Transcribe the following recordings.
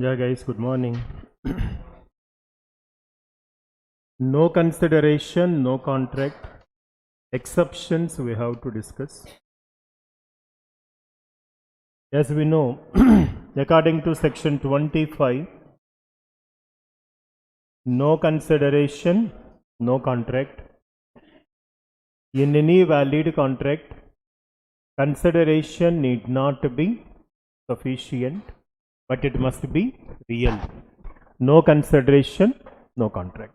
Yeah, guys, good morning. No consideration, no contract. Exceptions we have to discuss. As we know, according to section 25, no consideration, no contract. In any valid contract, consideration need not be sufficient, but it must be real. No consideration, no contract.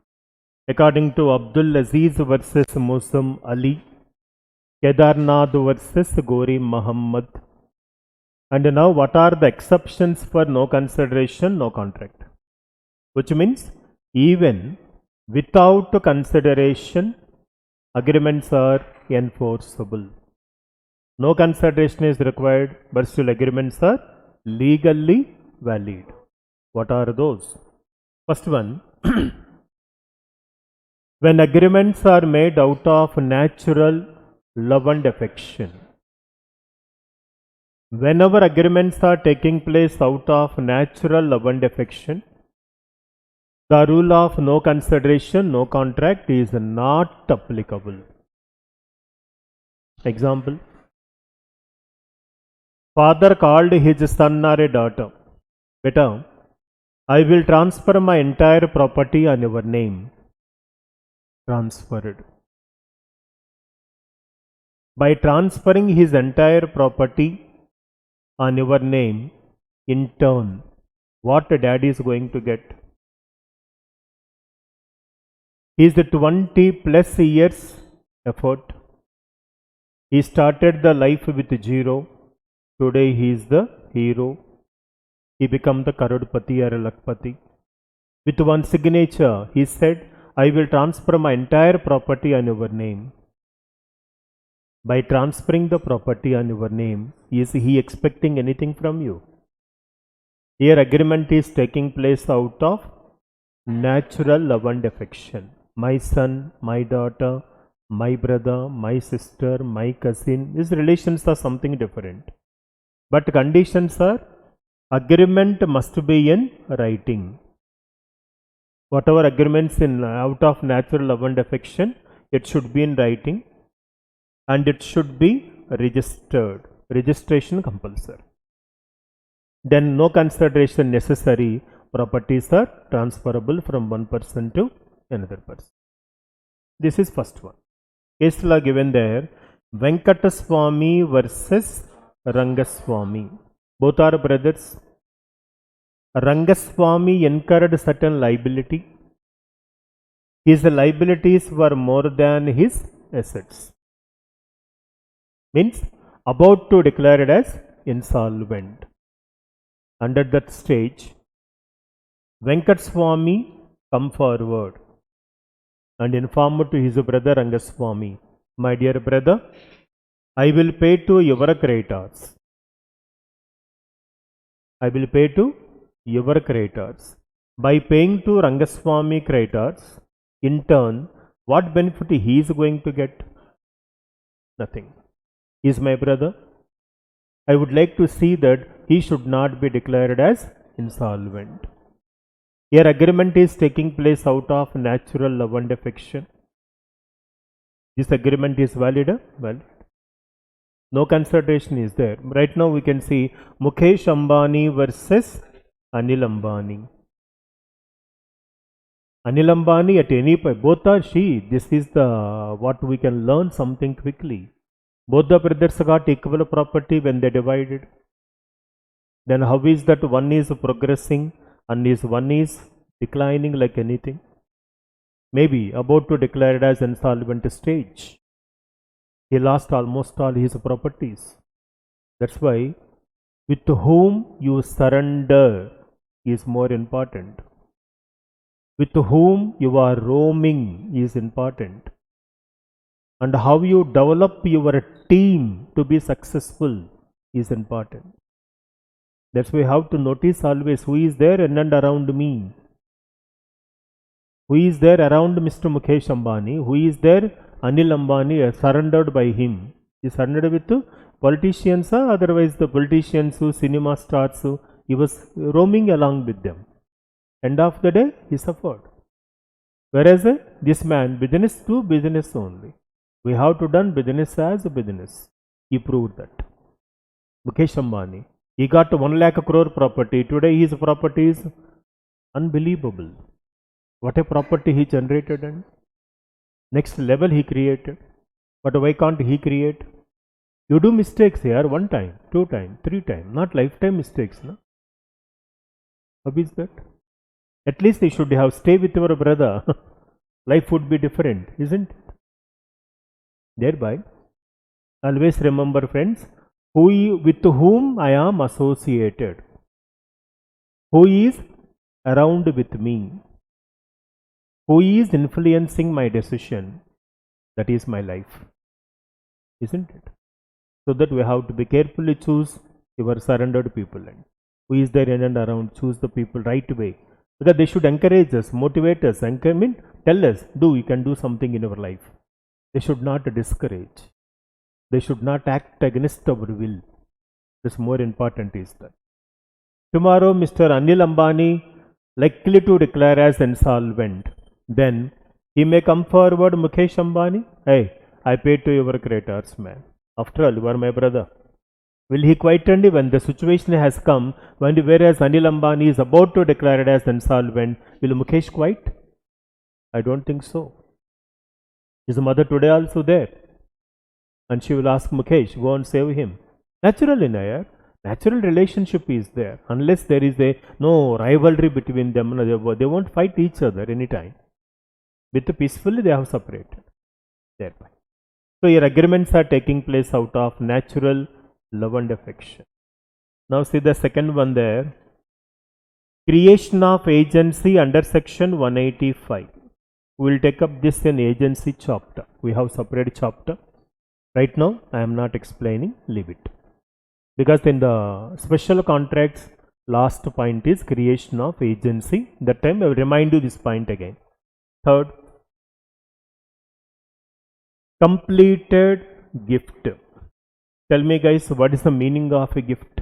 According to Abdul Aziz versus Muslim Ali, Kedarnath versus Gori Muhammad. And now what are the exceptions for no consideration, no contract? Which means even without consideration, agreements are enforceable. No consideration is required, but still agreements are legally valid. What are those? First one, when agreements are made out of natural love and affection. Whenever agreements are taking place out of natural love and affection, the rule of no consideration, no contract is not applicable. Example, father called his son or a daughter, Beta, I will transfer my entire property on your name. Transferred. By transferring his entire property on your name, in turn, what daddy is going to get? His 20 plus years effort. He started the life with zero. Today he is the hero. He became the Karodpati or Lakpati. With one signature, he said, I will transfer my entire property on your name. By transferring the property on your name, is he expecting anything from you? Here agreement is taking place out of natural love and affection. My son, my daughter, my brother, my sister, my cousin, these relations are something different. But conditions are, agreement must be in writing. Whatever agreements in out of natural love and affection, it should be in writing and it should be registered. Registration compulsory. Then no consideration necessary. Properties are transferable from one person to another person. This is first one. Case law given there, Venkataswamy versus Rangaswamy. Both are brothers. Rangaswamy incurred certain liability. His liabilities were more than his assets. Means about to declare it as insolvent. Under that stage, Venkataswamy come forward and informed to his brother Rangaswamy, my dear brother, I will pay to your creditors. I will pay to your creditors. By paying to Rangaswamy creditors, in turn, what benefit he is going to get? Nothing. He is my brother. I would like to see that he should not be declared as insolvent. Here agreement is taking place out of natural love and affection. This agreement is valid? Valid. No consideration is there. Right now we can see Mukesh Ambani versus Anil Ambani. Anil Ambani at any point, both are she. This is the what we can learn something quickly. Both the brothers got equal property when they divided. Then how is that one is progressing and one is declining like anything? Maybe about to declare it as insolvent stage. He lost almost all his properties. That's why with whom you surrender is more important. With whom you are roaming is important. And how you develop your team to be successful is important. That's why we have to notice always who is there in and around me. Who is there around Mr. Mukesh Ambani? Who is there? Anil Ambani, surrendered by him. He surrendered with politicians, otherwise the politicians, cinema stars, He was roaming along with them. End of the day, he suffered. Whereas this man, business to business only. We have to done business as a business. He proved that. Mukesh Ambani. He got 1 lakh crore property. Today his property is unbelievable. What a property he generated and next level he created. But why can't he create? You do mistakes here 1 time, 2 time, 3 time, not lifetime mistakes. No? How is that? At least you should have stay with your brother. Life would be different, isn't it? Thereby, always remember, friends, with whom I am associated, who is around with me, who is influencing my decision. That is my life, isn't it? So that we have to be carefully choose your surrendered people and who is there in and around. Choose the people right way, because they should encourage us, motivate us, tell us, you can do something in your life. They should not discourage. They should not act against our will. This more important is that. Tomorrow, Mr. Anil Ambani likely to declare as insolvent. Then he may come forward, Mukesh Ambani, hey, I paid to your creditors, man. After all, you are my brother. Will he quite tell when the situation has come, whereas Anil Ambani is about to declare it as insolvent, will Mukesh quite? I don't think so. His mother today also there. And she will ask Mukesh, go and save him. Naturally, Nayar, natural relationship is there. Unless there is no rivalry between them, they won't fight each other anytime. With peacefully they have separated thereby. So your agreements are taking place out of natural love and affection. Now see the second one there. Creation of agency under section 185. We will take up this in agency chapter. We have separate chapter. Right now I am not explaining, leave it. Because in the special contracts, last point is creation of agency. That time I will remind you this point again. Third, completed gift. Tell me guys, what is the meaning of a gift?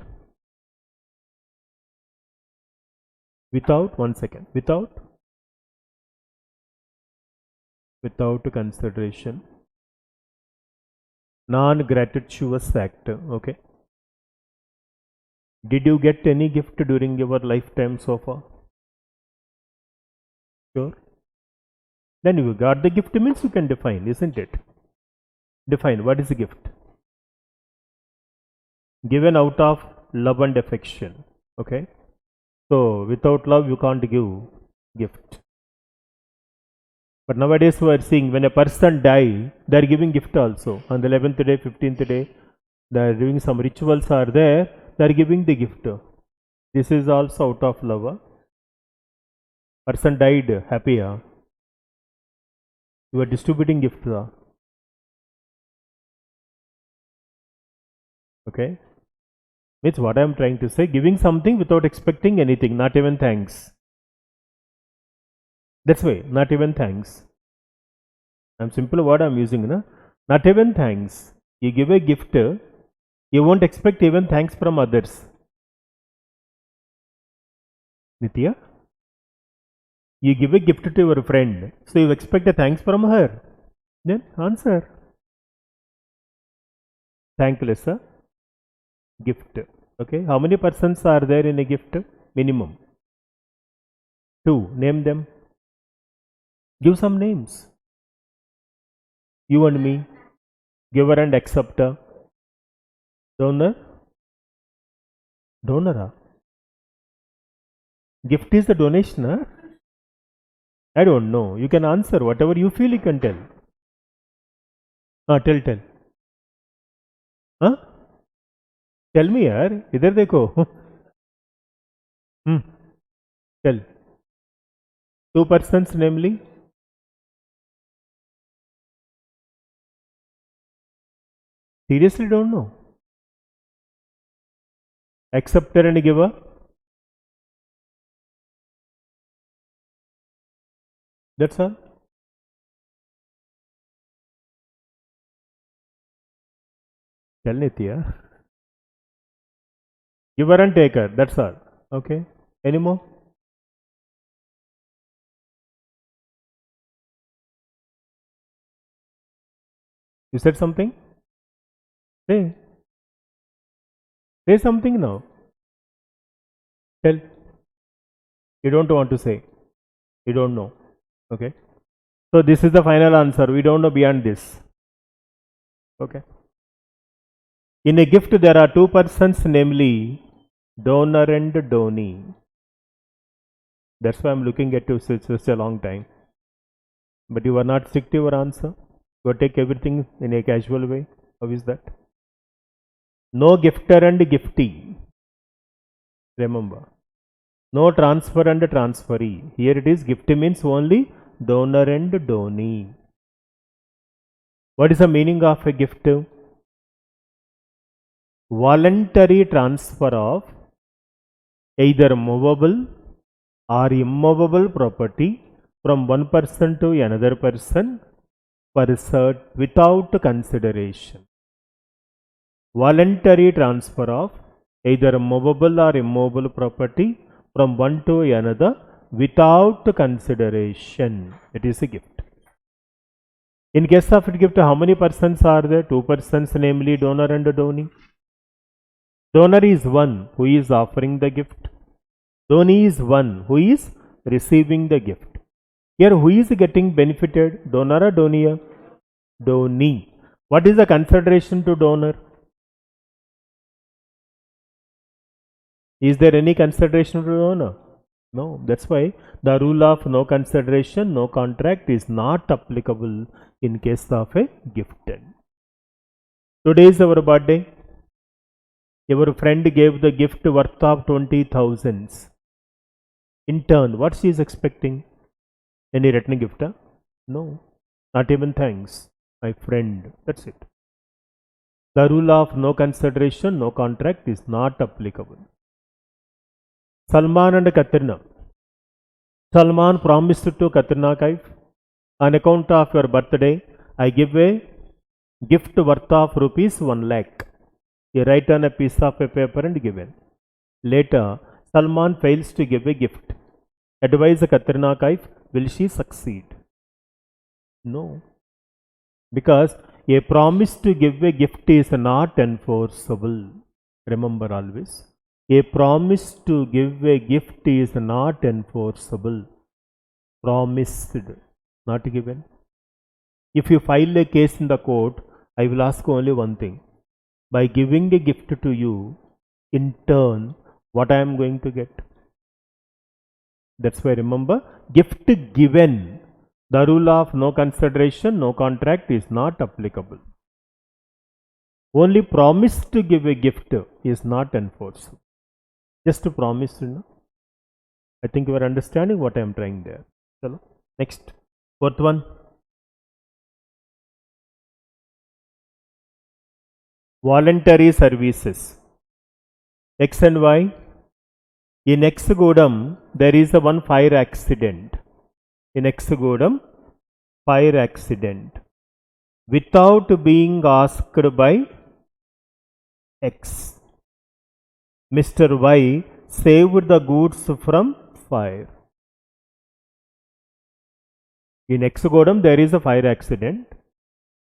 Without consideration, non-gratuitous act. Okay. Did you get any gift during your lifetime so far? Sure. Then you got the gift means you can define, isn't it? Define what is a gift. Given out of love and affection. Okay. So without love you can't give gift. But nowadays we are seeing when a person die, they are giving gift also. On the 11th day, 15th day, they are doing some rituals are there, they are giving the gift. This is also out of love. Person died, happy. You are distributing gift. Okay. Means what I am trying to say, giving something without expecting anything, not even thanks. That's why, not even thanks. I'm simple what I'm using, na? Not even thanks. You give a gift, you won't expect even thanks from others. Nitya, you give a gift to your friend, so you expect a thanks from her. Then answer. Thankless gift. Okay, how many persons are there in a gift? Minimum 2. Name them. Give some names. You and me. Giver and acceptor. Donor. Donor. Gift is the donation. Huh? I don't know. You can answer whatever you feel. You can tell. Tell. Huh? Tell me, yaar. Idhar dekho. Tell. 2 persons, namely. Seriously don't know. Acceptor and giver. That's all. Tell Nitya. Giver and taker. That's all. Okay. Any more? You said something? Say. Say something now. Tell. You don't want to say. You don't know. Okay. So this is the final answer. We don't know beyond this. Okay. In a gift, there are two persons, namely donor and donee. That's why I'm looking at you such a long time. But you are not strict to your answer. You take everything in a casual way. How is that? No gifter and giftee. Remember. No transfer and transferee. Here it is, gift means only donor and donee. What is the meaning of a gift? Voluntary transfer of either movable or immovable property from one person to another person without consideration. Voluntary transfer of either movable or immovable property from one to another without consideration. It is a gift. In case of a gift, how many persons are there? Two persons, namely donor and donee. Donor is one who is offering the gift. Donee is one who is receiving the gift. Here, who is getting benefited? Donor or donee? Donee. What is the consideration to donor? Is there any consideration to donor? No. That's why the rule of no consideration, no contract is not applicable in case of a gifted. Today is our birthday. Your friend gave the gift worth of 20,000. In turn, what she is expecting? Any written gift? No. Not even thanks, my friend. That's it. The rule of no consideration, no contract is not applicable. Salman and Katrina. Salman promised to Katrina Kaif, on account of your birthday, I give a gift worth of rupees 1 lakh. He write on a piece of paper and given. Later, Salman fails to give a gift. Advise Katrina Kaif, will she succeed? No. Because a promise to give a gift is not enforceable. Remember always. A promise to give a gift is not enforceable. Promised, not given. If you file a case in the court, I will ask only one thing. By giving a gift to you, in turn, what I am going to get? That's why remember, gift given, the rule of no consideration, no contract is not applicable. Only promise to give a gift is not enforceable. Just to promise, I think you are understanding what I am trying there. Chalo. Next, fourth one. Voluntary services. X and Y. In Exagodam, there is a one fire accident. In Exagodam, fire accident. Without being asked by X, Mr. Y saved the goods from fire. In Exagodam, there is a fire accident.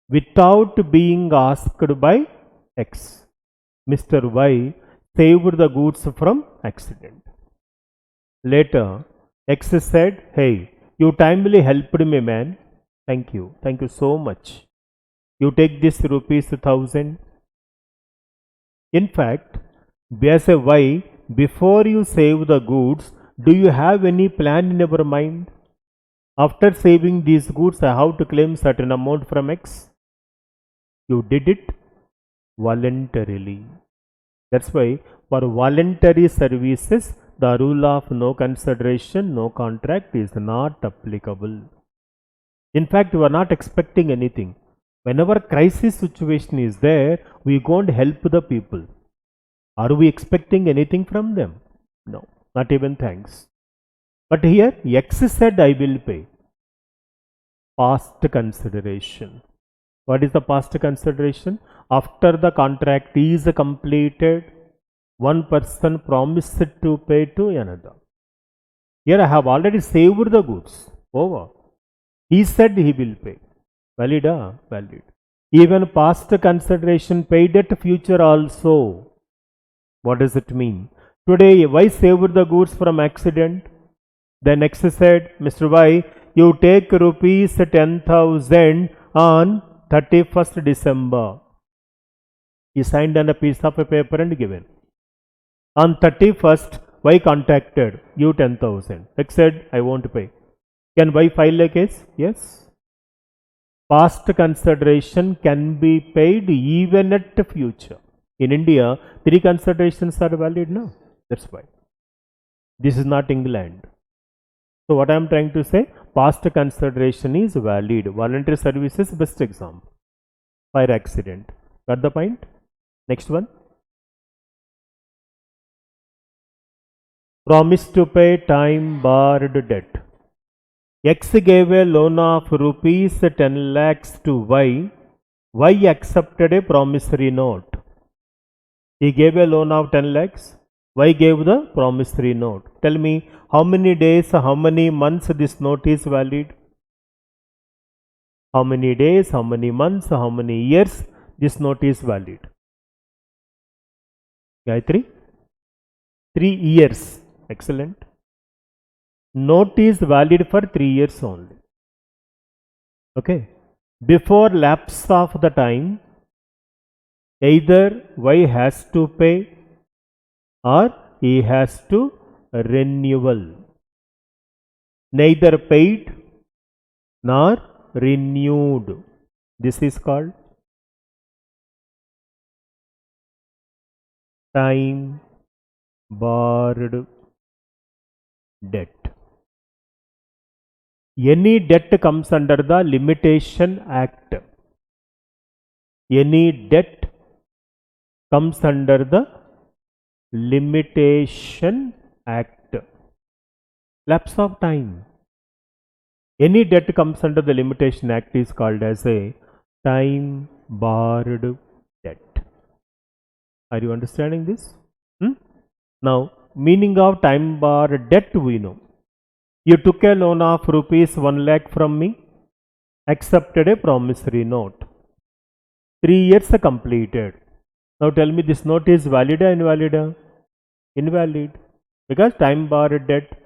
Without being asked by X, Mr. Y saved the goods from accident. Later, X said, hey, you timely helped me, man. Thank you. Thank you so much. You take this rupees 1,000. In fact, as a Y, before you save the goods, do you have any plan in your mind? After saving these goods, I have to claim certain amount from X. You did it voluntarily. That's why for voluntary services, the rule of no consideration, no contract is not applicable. In fact, we are not expecting anything. Whenever crisis situation is there, we go and help the people. Are we expecting anything from them? No, not even thanks. But here, X said, I will pay. Past consideration. What is the past consideration? After the contract is completed, One person promised to pay to another. Here I have already saved the goods. Over. He said he will pay. Valid? Valid. Even past consideration paid at future also. What does it mean? Today, Y saved the goods from accident. Then X said, Mr. Y, you take rupees 10,000 on 31st December. He signed on a piece of a paper and given. On 31st, Y contacted you 10,000. X said, I won't pay. Can Y file a case? Yes. Past consideration can be paid even at the future. In India, 3 considerations are valid now. That's why. This is not England. So what I am trying to say, past consideration is valid. Voluntary services, best example. Fire accident. Got the point? Next one. Promise to pay time barred debt. X gave a loan of rupees 10 lakhs to Y. Y accepted a promissory note. He gave a loan of 10 lakhs. Y gave the promissory note. Tell me how many days, how many months this note is valid? How many days, how many months, how many years this note is valid? Gayatri? 3 years. Excellent. Note is valid for 3 years only. Okay. Before lapse of the time, either Y has to pay or he has to renewal. Neither paid nor renewed. This is called time barred debt. Any debt comes under the Limitation Act. Any debt comes under the Limitation Act. Lapse of time. Any debt comes under the Limitation Act is called as a time barred debt. Are you understanding this? Now, meaning of time barred debt we know. You took a loan of rupees 1 lakh from me, accepted a promissory note. 3 years completed. Now tell me, this note is valid or invalid? Invalid. Because time barred debt.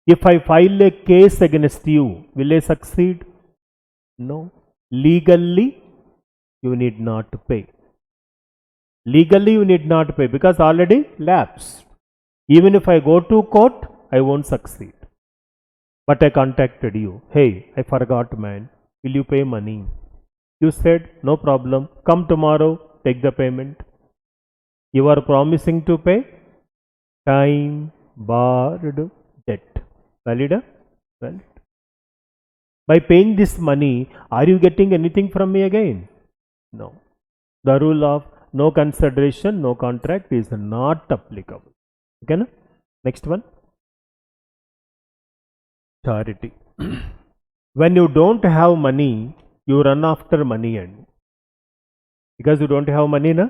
If I file a case against you, will I succeed? No. Legally, you need not pay. Legally, you need not pay because already lapsed. Even if I go to court, I won't succeed. But I contacted you. Hey, I forgot, man. Will you pay money? You said, no problem. Come tomorrow, take the payment. You are promising to pay time barred debt. Valid? Valid. By paying this money, are you getting anything from me again? No. The rule of no consideration, no contract is not applicable. Okay? Na? Next one. Charity. When you don't have money, you run after money, and because you don't have money, na,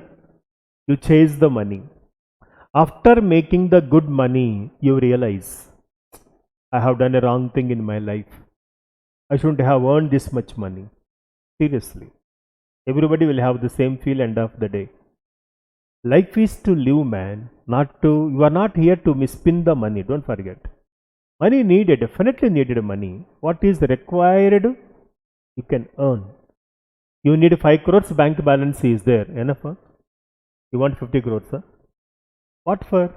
you chase the money. After making the good money, you realize, I have done a wrong thing in my life. I shouldn't have earned this much money. Seriously. Everybody will have the same feel end of the day. Life is to live, man, not to, you are not here to misspend the money, don't forget. Money needed, definitely needed money. What is required, you can earn. You need 5 crores, bank balance is there. Enough? Huh? You want 50 crores? Huh? What for?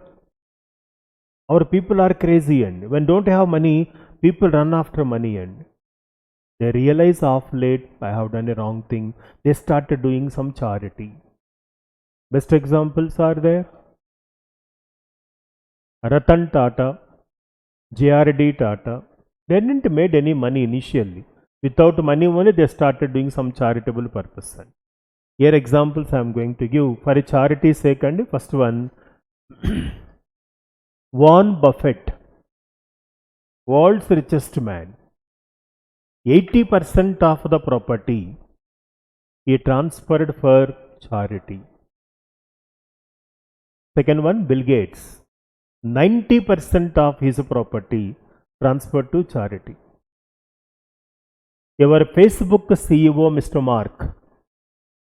Our people are crazy, and when don't have money, people run after money, and they realize of late, I have done a wrong thing. They started doing some charity. Best examples are there. Ratan Tata, JRD Tata, they didn't made any money initially. Without money only they started doing some charitable purpose. Here examples I am going to give for a charity sake. And first one, Warren Buffett, world's richest man. 80% of the property he transferred for charity. Second one, Bill Gates. 90% of his property transferred to charity. Your Facebook CEO, Mr. Mark,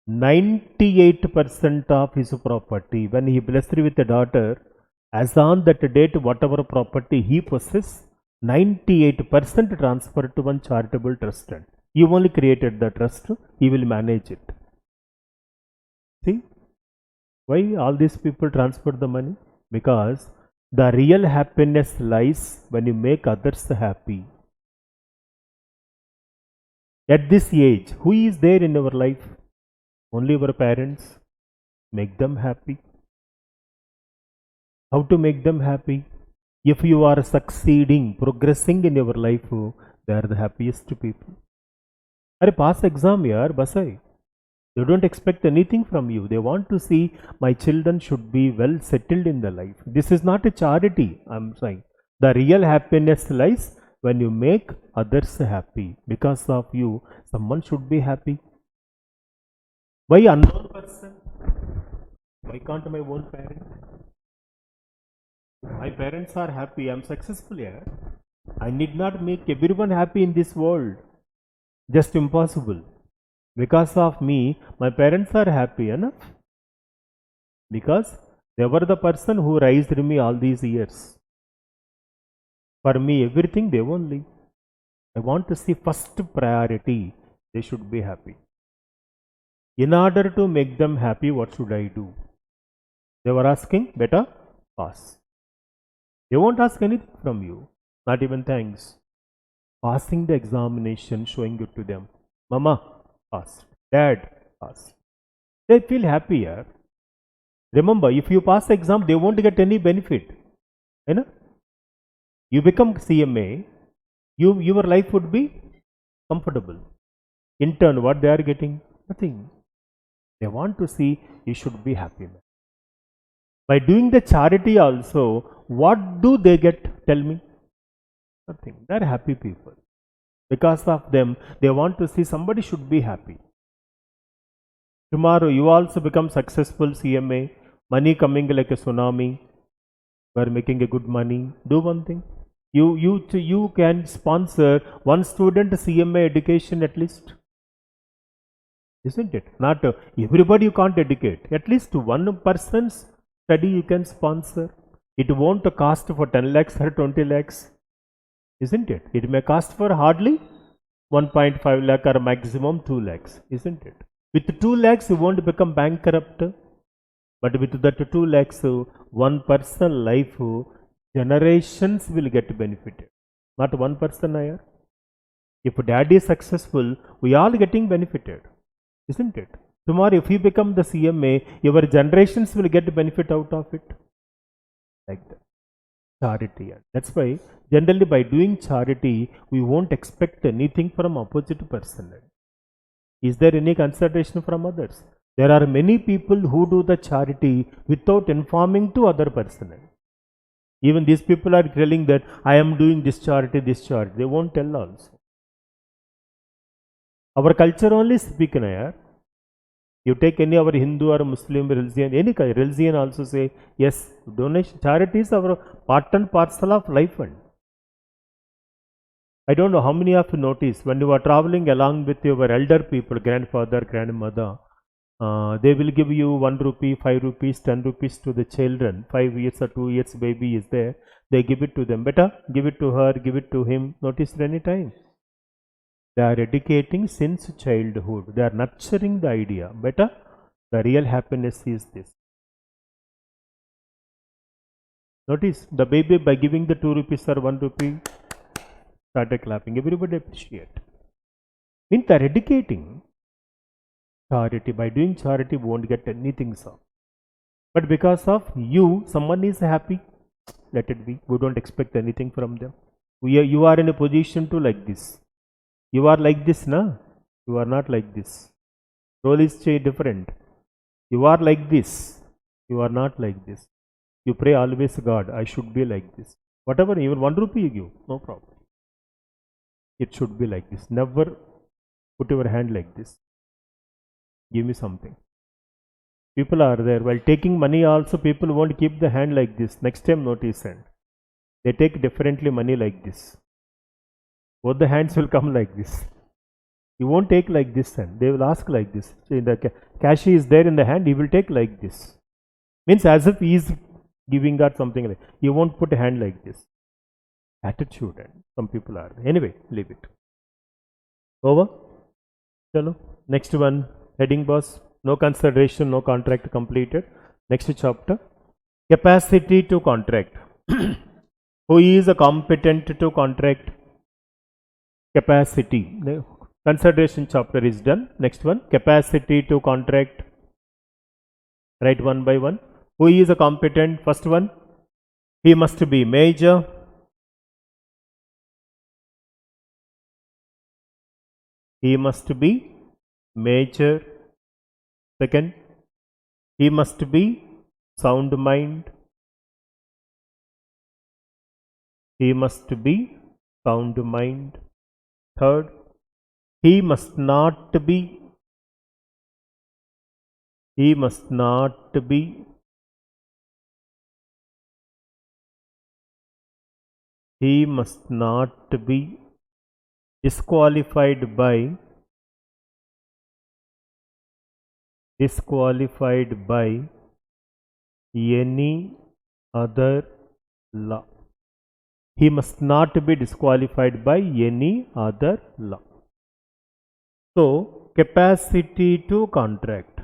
98% of his property, when he blessed with a daughter, as on that date, whatever property he possesses, 98% transferred to one charitable trust. You only created the trust, he will manage it. See, why all these people transfer the money? Because the real happiness lies when you make others happy. At this age, who is there in our life? Only our parents. Make them happy. How to make them happy? If you are succeeding, progressing in your life, they are the happiest people. Are pass exam yaar, basai. They don't expect anything from you. They want to see my children should be well settled in their life. This is not a charity, I'm saying. The real happiness lies when you make others happy. Because of you, someone should be happy. Why unknown person? Why can't my own parent? My parents are happy, I'm successful here. I need not make everyone happy in this world. Just impossible. Because of me, my parents are happy enough. Because they were the person who raised me all these years. For me, everything they only. I want to see first priority, they should be happy. In order to make them happy, what should I do? They were asking, better pass. They won't ask anything from you, not even thanks. Passing the examination, showing it to them. Mama, pass. Dad, pass. They feel happier. Remember, if you pass the exam, they won't get any benefit. You know? You become CMA, your life would be comfortable. In turn, what they are getting? Nothing. They want to see you should be happy. By doing the charity also, what do they get? Tell me. Nothing. They are happy people. Because of them, they want to see somebody should be happy. Tomorrow, you also become successful CMA, money coming like a tsunami, you are making a good money. Do one thing. You can sponsor one student CMA education at least. Isn't it? Not everybody you can't educate. At least one person's study you can sponsor. It won't cost for 10 lakhs or 20 lakhs. Isn't it? It may cost for hardly 1.5 lakh or maximum 2 lakhs. Isn't it? With 2 lakhs you won't become bankrupt. But with that 2 lakhs, one person life, generations will get benefited. Not one person here. If dad is successful, we all getting benefited. Isn't it? Tomorrow if you become the CMA, your generations will get benefit out of it. Like that. Charity. That's why generally by doing charity, we won't expect anything from opposite person. Is there any consideration from others? There are many people who do the charity without informing to other person. Even these people are telling that I am doing this charity. They won't tell also. Our culture only speak in here. You take any our Hindu or Muslim religion, any religion also say, yes, donation, charity is our part and parcel of life. I don't know how many of you notice when you are traveling along with your elder people, grandfather, grandmother, they will give you 1 rupee, 5 rupees, 10 rupees to the children. 5 years or 2 years baby is there. They give it to them. Better give it to her, give it to him. Notice any time. They are educating since childhood. They are nurturing the idea. Better, the real happiness is this. Notice the baby by giving the 2 rupees or 1 rupee, started clapping. Everybody appreciate. Means they are educating charity. By doing charity, we won't get anything, sir. But because of you, someone is happy. Let it be. We don't expect anything from them. You are in a position to like this. You are like this, na? You are not like this. Role is different. You are like this. You are not like this. You pray always, God, I should be like this. Whatever, even 1 rupee you give, no problem. It should be like this. Never put your hand like this. Give me something. People are there. While taking money also, people won't keep the hand like this. Next time notice and they take differently money like this. Both the hands will come like this. You won't take like this hand. They will ask like this. So the cash is there in the hand, he will take like this. Means as if he is giving or something like. You won't put a hand like this. Attitude, and some people are. Anyway, leave it. Over. Chalo. Next one. Heading boss. No consideration, no contract completed. Next chapter. Capacity to contract. Who is a competent to contract? Capacity. The consideration chapter is done. Next one. Capacity to contract. Write one by one. Who is a competent? First one. He must be major. He must be major. Second, he must be sound mind. He must be sound mind. Third, he must not be. He must not be. He must not be disqualified by any other law. He must not be disqualified by any other law. So, capacity to contract.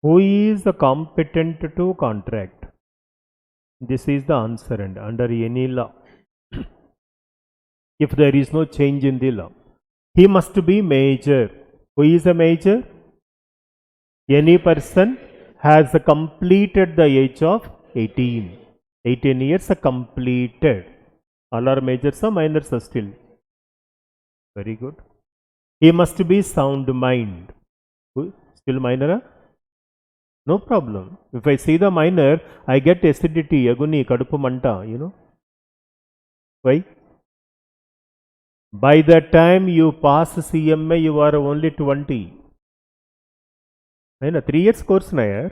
Who is the competent to contract? This is the answer, and under any law. If there is no change in the law. He must be major. Who is a major? Any person has completed the age of 18. 18 years completed. All are majors or minors are still. Very good. He must be sound mind. Still minor? No problem. If I see the minor, I get acidity, aguni, kadupu manta, you know. Why? By the time you pass CMA, you are only 20. 3 years course na yaar.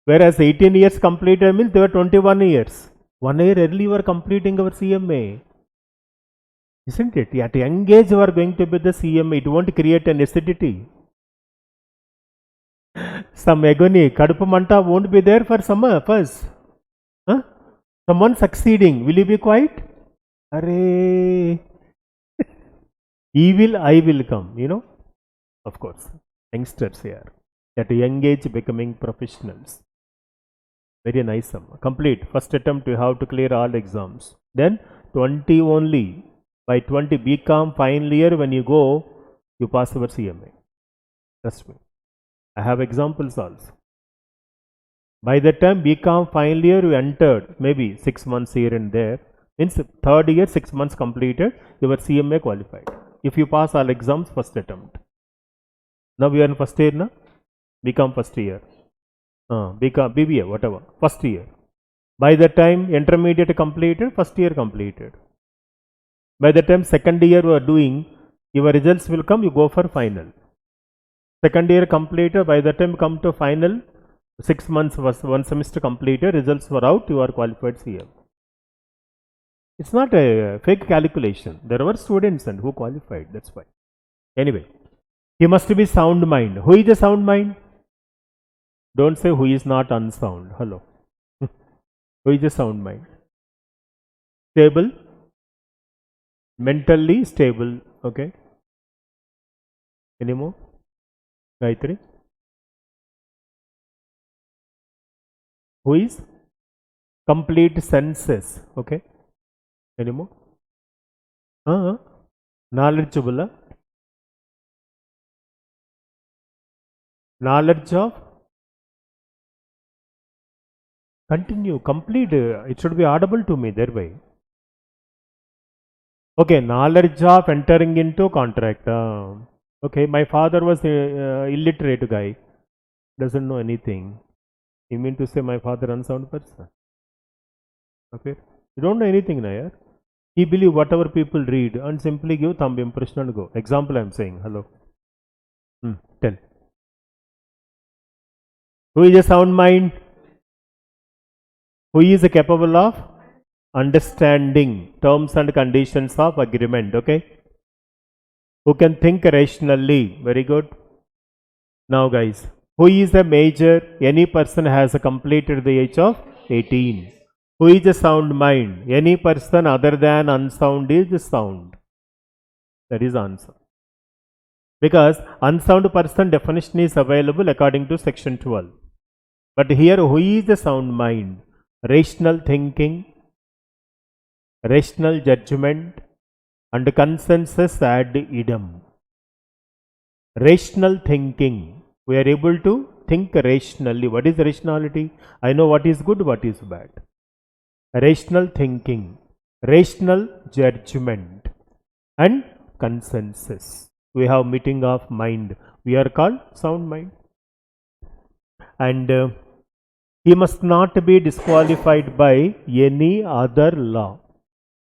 Whereas 18 years completed means they were 21 years. 1 year early you are completing our CMA. Isn't it? At young age you are going to be the CMA. It won't create an acidity. Some agony, kadupu manta won't be there for some of us. Huh? Someone succeeding, will you be quiet? Arey. Evil eye will come, you know. Of course, youngsters here at a young age becoming professionals. Very nice. Complete. First attempt you have to clear all exams. Then 20 only. By 20 BCom final year when you go, you pass over CMA. Trust me. I have examples also. By the time BCom final year you entered, maybe 6 months here and there. Means third year 6 months completed, you were CMA qualified. If you pass all exams, first attempt. Now we are in first year, na? BCom first year. BCom, BBA, whatever. First year. By the time intermediate completed, first year completed. By the time second year you are doing, your results will come, you go for final. Second year completed, by the time you come to final, 6 months was 1 semester completed, results were out, you are qualified CM. It's not a fake calculation. There were students and who qualified, that's why. Anyway, he must be sound mind. Who is a sound mind? Don't say who is not unsound. Hello. Who is a sound mind? Stable. Mentally stable. Okay. Any more? Gayatri. Who is? Complete senses. Okay. Any more? Knowledgeable. Knowledge of? Continue. Complete. It should be audible to me thereby. Okay. Knowledge of entering into contract. Okay. My father was an illiterate guy. Doesn't know anything. You mean to say my father unsound person? Okay. You don't know anything, Nayar. He believe whatever people read and simply give thumb impression and go. Example I am saying. Hello. Tell. Who is a sound mind? Who is capable of understanding terms and conditions of agreement? Okay. Who can think rationally? Very good. Now, guys, who is a major? Any person has completed the age of 18. Who is a sound mind? Any person other than unsound is sound. That is answer. Because unsound person definition is available according to section 12. But here, who is the sound mind? Rational thinking, rational judgment, and consensus ad idem. Rational thinking. We are able to think rationally. What is rationality? I know what is good, what is bad. Rational thinking, rational judgment, and consensus. We have meeting of mind. We are called sound mind. And he must not be disqualified by any other law.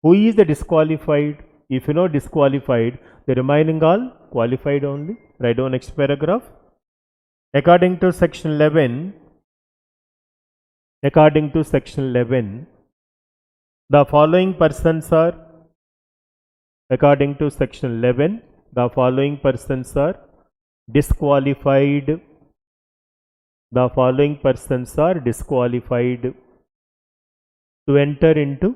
Who is the disqualified? If you know disqualified, the remaining all qualified only. Write down next paragraph. According to section 11, the following persons are, according to section 11, the following persons are disqualified. The following persons are disqualified to enter into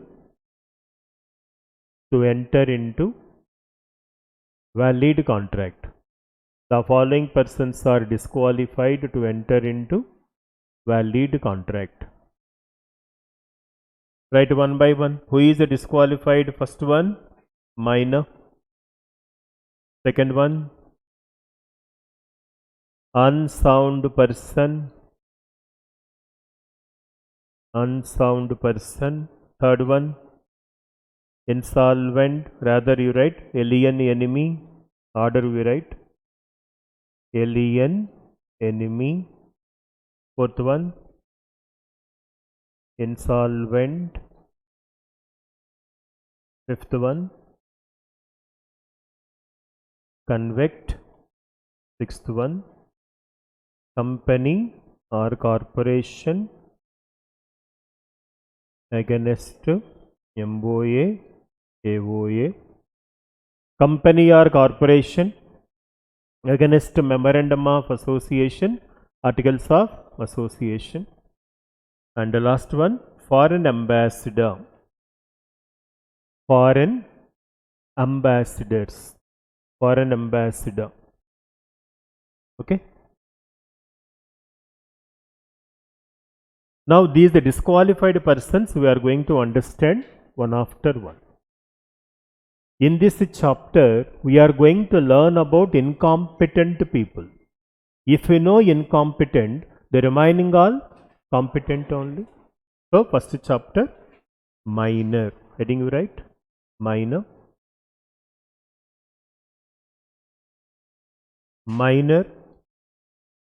valid contract. The following persons are disqualified to enter into valid contract. Write one by one. Who is disqualified? First one, minor. Second one, unsound person. Third one, insolvent. Rather you write alien enemy. Order we write alien enemy. Fourth one, insolvent. Fifth one, convict. Sixth one, company or corporation against MOA, AOA. Company or corporation against memorandum of association, articles of association. And the last one, foreign ambassador. Foreign ambassadors. Foreign ambassador. Okay. Now these the disqualified persons we are going to understand one after one. In this chapter we are going to learn about incompetent people. If we know incompetent, the remaining all competent only. So first chapter, minor. Heading you write minor. Minor,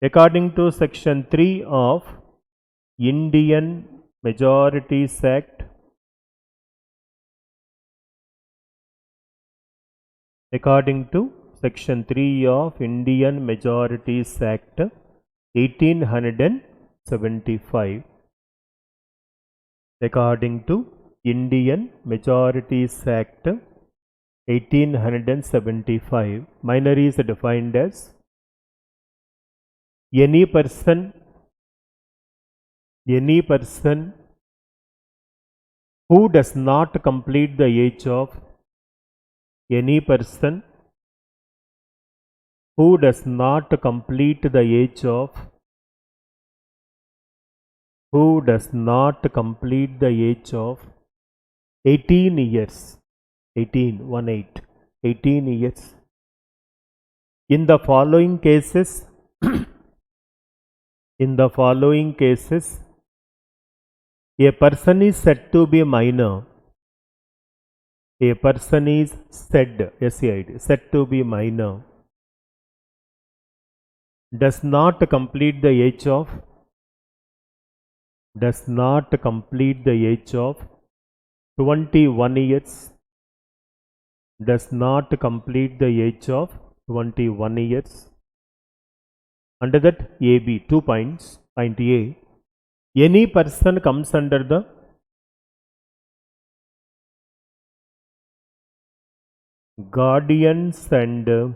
according to section 3 of Indian Majorities Act, according to section 3 of Indian Majorities Act 1875, according to Indian Majorities Act 1875, minor is defined as any person who does not complete the age of any person who does not complete the age of 18 years. 18 years. In the following cases, a person is said to be minor. A person is said, said to be minor, does not complete the age of 21 years, does not complete the age of 21 years, Under that AB, 2 points. Point A, any person comes under the Guardians and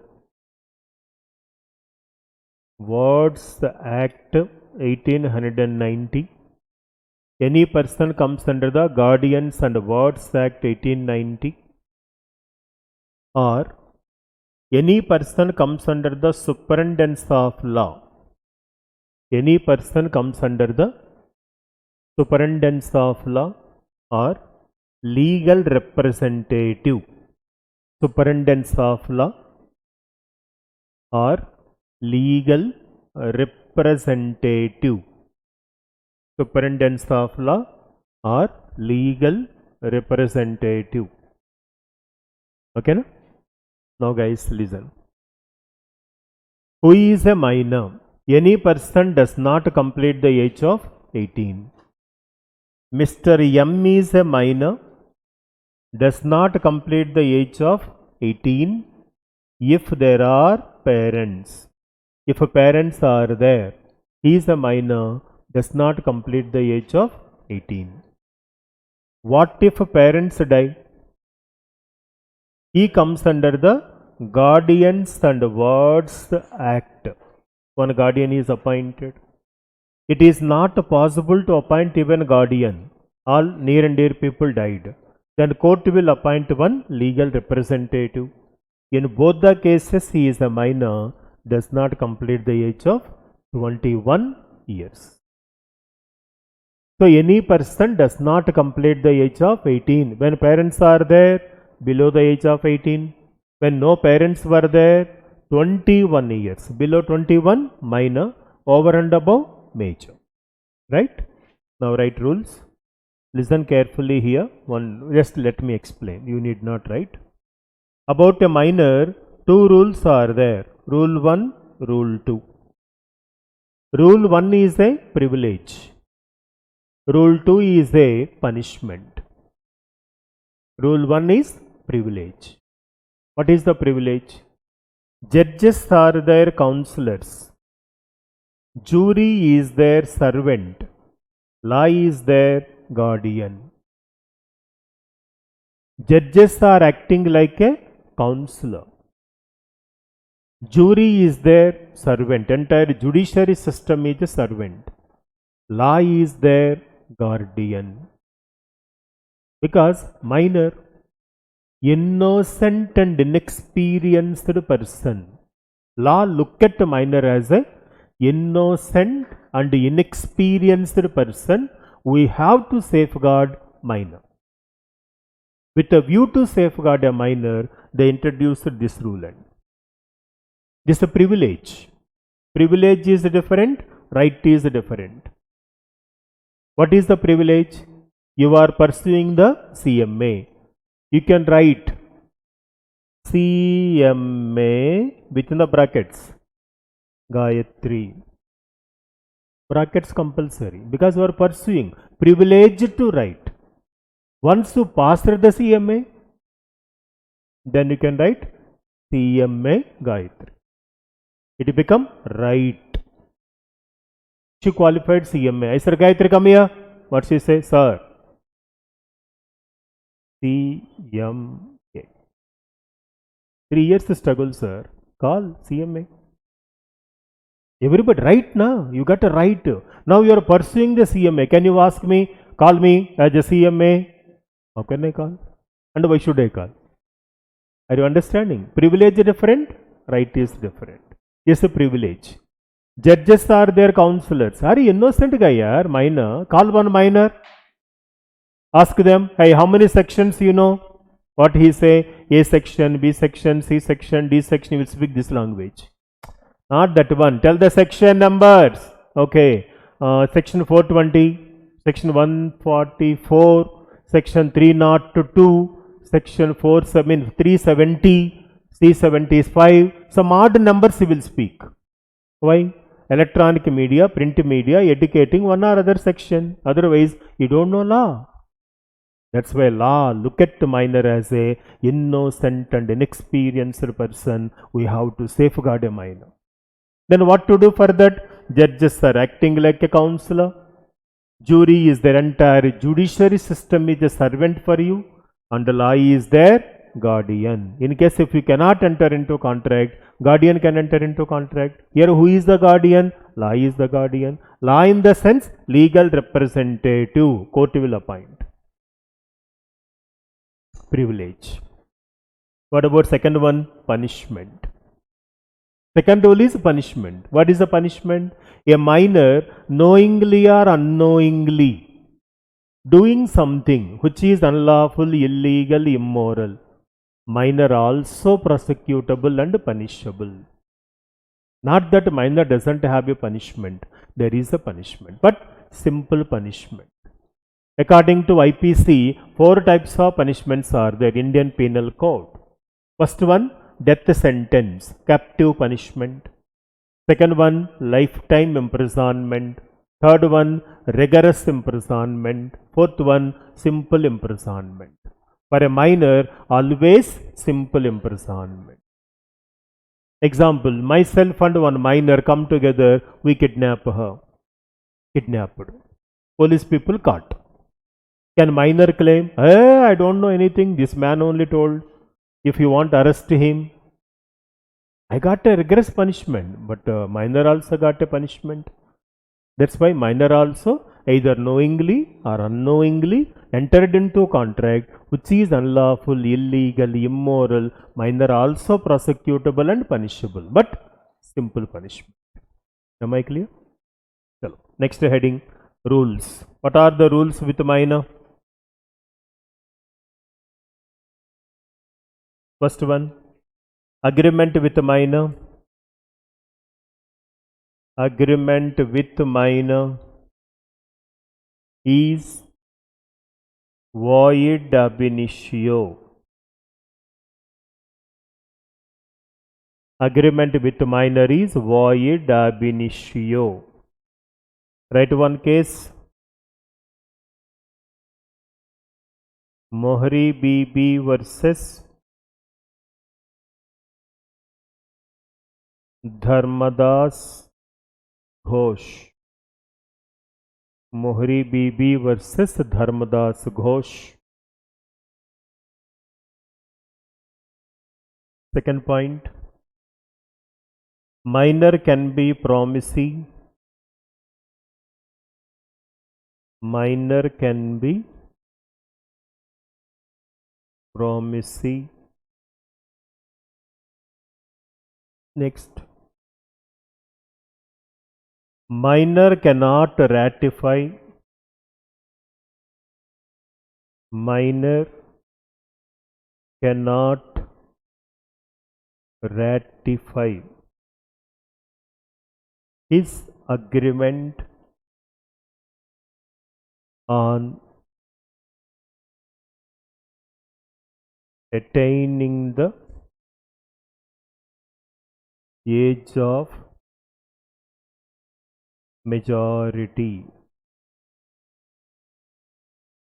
Wards Act 1890. Any person comes under the Guardians and Wards Act 1890, or any person comes under the superintendence of law. Any person comes under the superintendence of law or legal representative. Superintendence of law or legal representative. Superintendence of law or legal representative. Okay, na? Now guys, listen. Who is a minor? Any person does not complete the age of 18. Mr. M is a minor, does not complete the age of 18 if there are parents. If parents are there, he is a minor, does not complete the age of 18. What if parents die? He comes under the Guardians and Wards Act. One guardian is appointed. It is not possible to appoint even guardian. All near and dear people died. Then court will appoint one legal representative. In both the cases, he is a minor, does not complete the age of 21 years. So any person does not complete the age of 18 when parents are there below the age of 18. When no parents were there, 21 years. Below 21, minor. Over and above, major. Right? Now write rules. Listen carefully here. Just let me explain. You need not write. About a minor, two rules are there. Rule 1, Rule 2. Rule 1 is a privilege. Rule 2 is a punishment. Rule 1 is privilege. What is the privilege? Judges are their counselors. Jury is their servant. Law is their guardian. Judges are acting like a counselor. Jury is their servant. Entire judiciary system is a servant. Law is their guardian. Because minor, innocent and inexperienced person. Law look at minor as a innocent and inexperienced person. We have to safeguard minor. With a view to safeguard a minor, they introduced this rule. This is a privilege. Privilege is different, right is different. What is the privilege? You are pursuing the CMA. You can write CMA within the brackets. Gayatri. Brackets compulsory because you are pursuing. Privilege to write. Once you pass through the CMA, then you can write CMA Gayatri. It become right. She qualified CMA. I said, Gayatri, come here. What she say? Sir. CMA. 3 years struggle, sir. Call CMA. Everybody, right now, you got a right. Now you are pursuing the CMA. Can you ask me, call me as a CMA? How can I call? And why should I call? Are you understanding? Privilege is different, right is different. Yes, a privilege. Judges are their counselors. Are you innocent guy, yaar? Minor. Call one minor. Ask them, hey, how many sections you know? What he say? A section, B section, C section, D section. You will speak this language. Not that one. Tell the section numbers. Okay. Section 420, section 144, section 302, section 370, C75. Some odd numbers he will speak. Why? Electronic media, print media, educating one or other section. Otherwise, you don't know law. That's why law look at the minor as a innocent and inexperienced person. We have to safeguard a minor. Then what to do for that? Judges are acting like a counselor. Jury is their entire judiciary system is a servant for you, and the law is their guardian. In case if you cannot enter into contract, guardian can enter into contract. Here who is the guardian? Law is the guardian. Law in the sense legal representative, court will appoint. Privilege. What about second one? Punishment. Second rule is punishment. What is the punishment? A minor knowingly or unknowingly doing something which is unlawful, illegal, immoral, minor also prosecutable and punishable. Not that minor doesn't have a punishment, there is a punishment, but simple punishment. According to IPC, 4 types of punishments are there, Indian Penal Code. First one, death sentence, captive punishment. Second one, lifetime imprisonment. Third one, rigorous imprisonment. Fourth one, simple imprisonment. For a minor, always simple imprisonment. Example, myself and one minor come together, we kidnap her. Kidnapped. Police people caught. Can minor claim, I don't know anything, this man only told. If you want, arrest him. I got a rigorous punishment, but minor also got a punishment. That's why minor also either knowingly or unknowingly entered into contract which is unlawful, illegal, immoral, minor also prosecutable and punishable, but simple punishment. Am I clear? Chalo. Next heading, rules. What are the rules with minor? First one, agreement with minor. Agreement with minor is void ab initio. Agreement with minor is void ab initio. Write one case. Mohri Bibi versus Dharmadas Ghosh. Mohri Bibi versus Dharmadas Ghosh. Second point, minor can be promising. Minor can be promising. Next, minor cannot ratify. Minor cannot ratify his agreement on attaining the age of majority.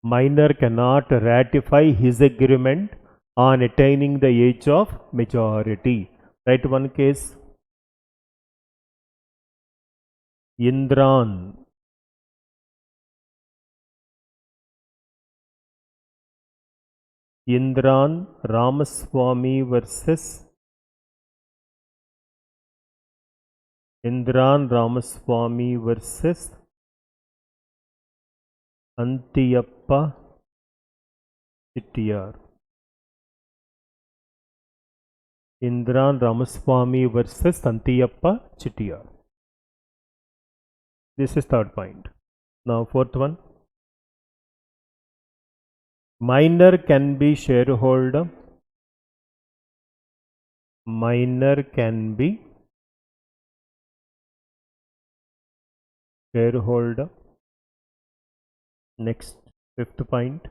Minor cannot ratify his agreement on attaining the age of majority. Write one case. Indran. Indran Ramaswamy versus Indran Ramaswamy versus Antiyappa Chittiar. Indran Ramaswamy versus Antiyappa Chittiar. This is third point. Now fourth one. Minor can be shareholder. Minor can be shareholder. Next, fifth point.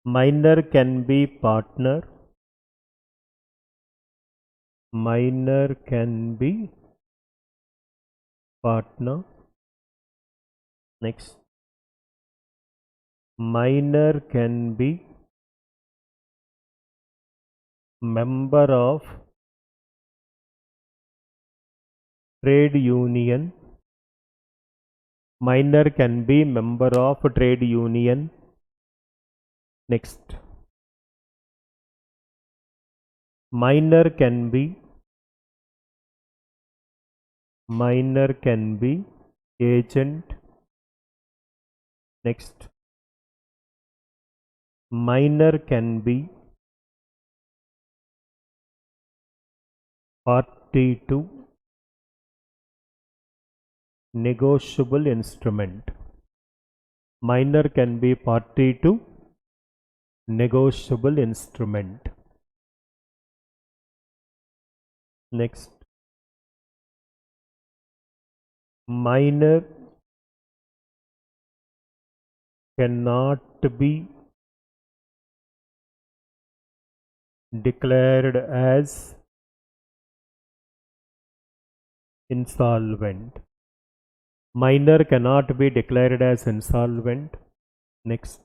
Minor can be partner. Minor can be partner. Next, minor can be member of trade union. Minor can be member of trade union. Next. Minor can be agent. Next. Minor can be party to negotiable instrument. Minor can be party to negotiable instrument. Next. Minor cannot be declared as insolvent. Minor cannot be declared as insolvent. Next.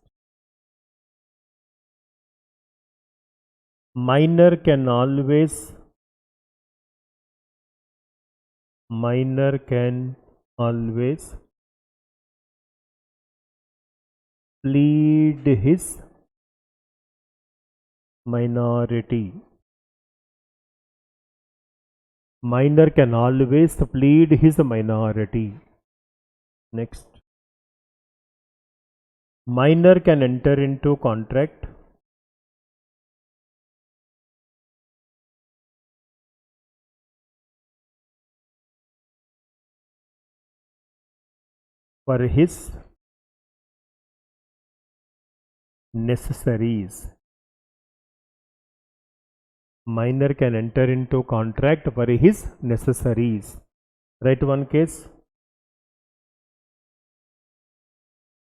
Minor can always plead his minority. Minor can always plead his minority. Next. Minor can enter into contract for his necessaries. Minor can enter into contract for his necessaries. Write one case.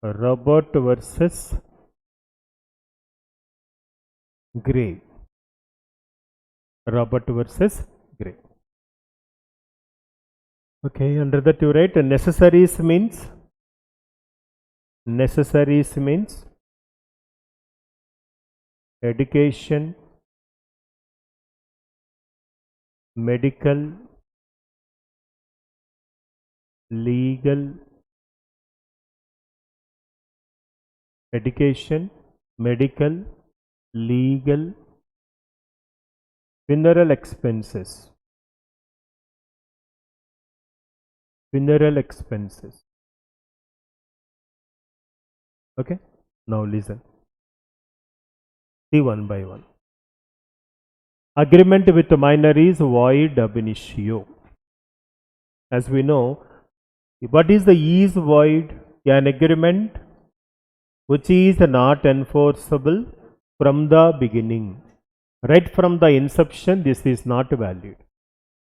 Robert versus Gray. Robert versus Gray. Okay, under that you write necessaries means education, medical, legal, education, medical, legal, funeral expenses. Okay, now listen. See one by one. Agreement with minor is void ab initio. As we know, what is the is void? An agreement which is not enforceable from the beginning. Right from the inception, this is not valid.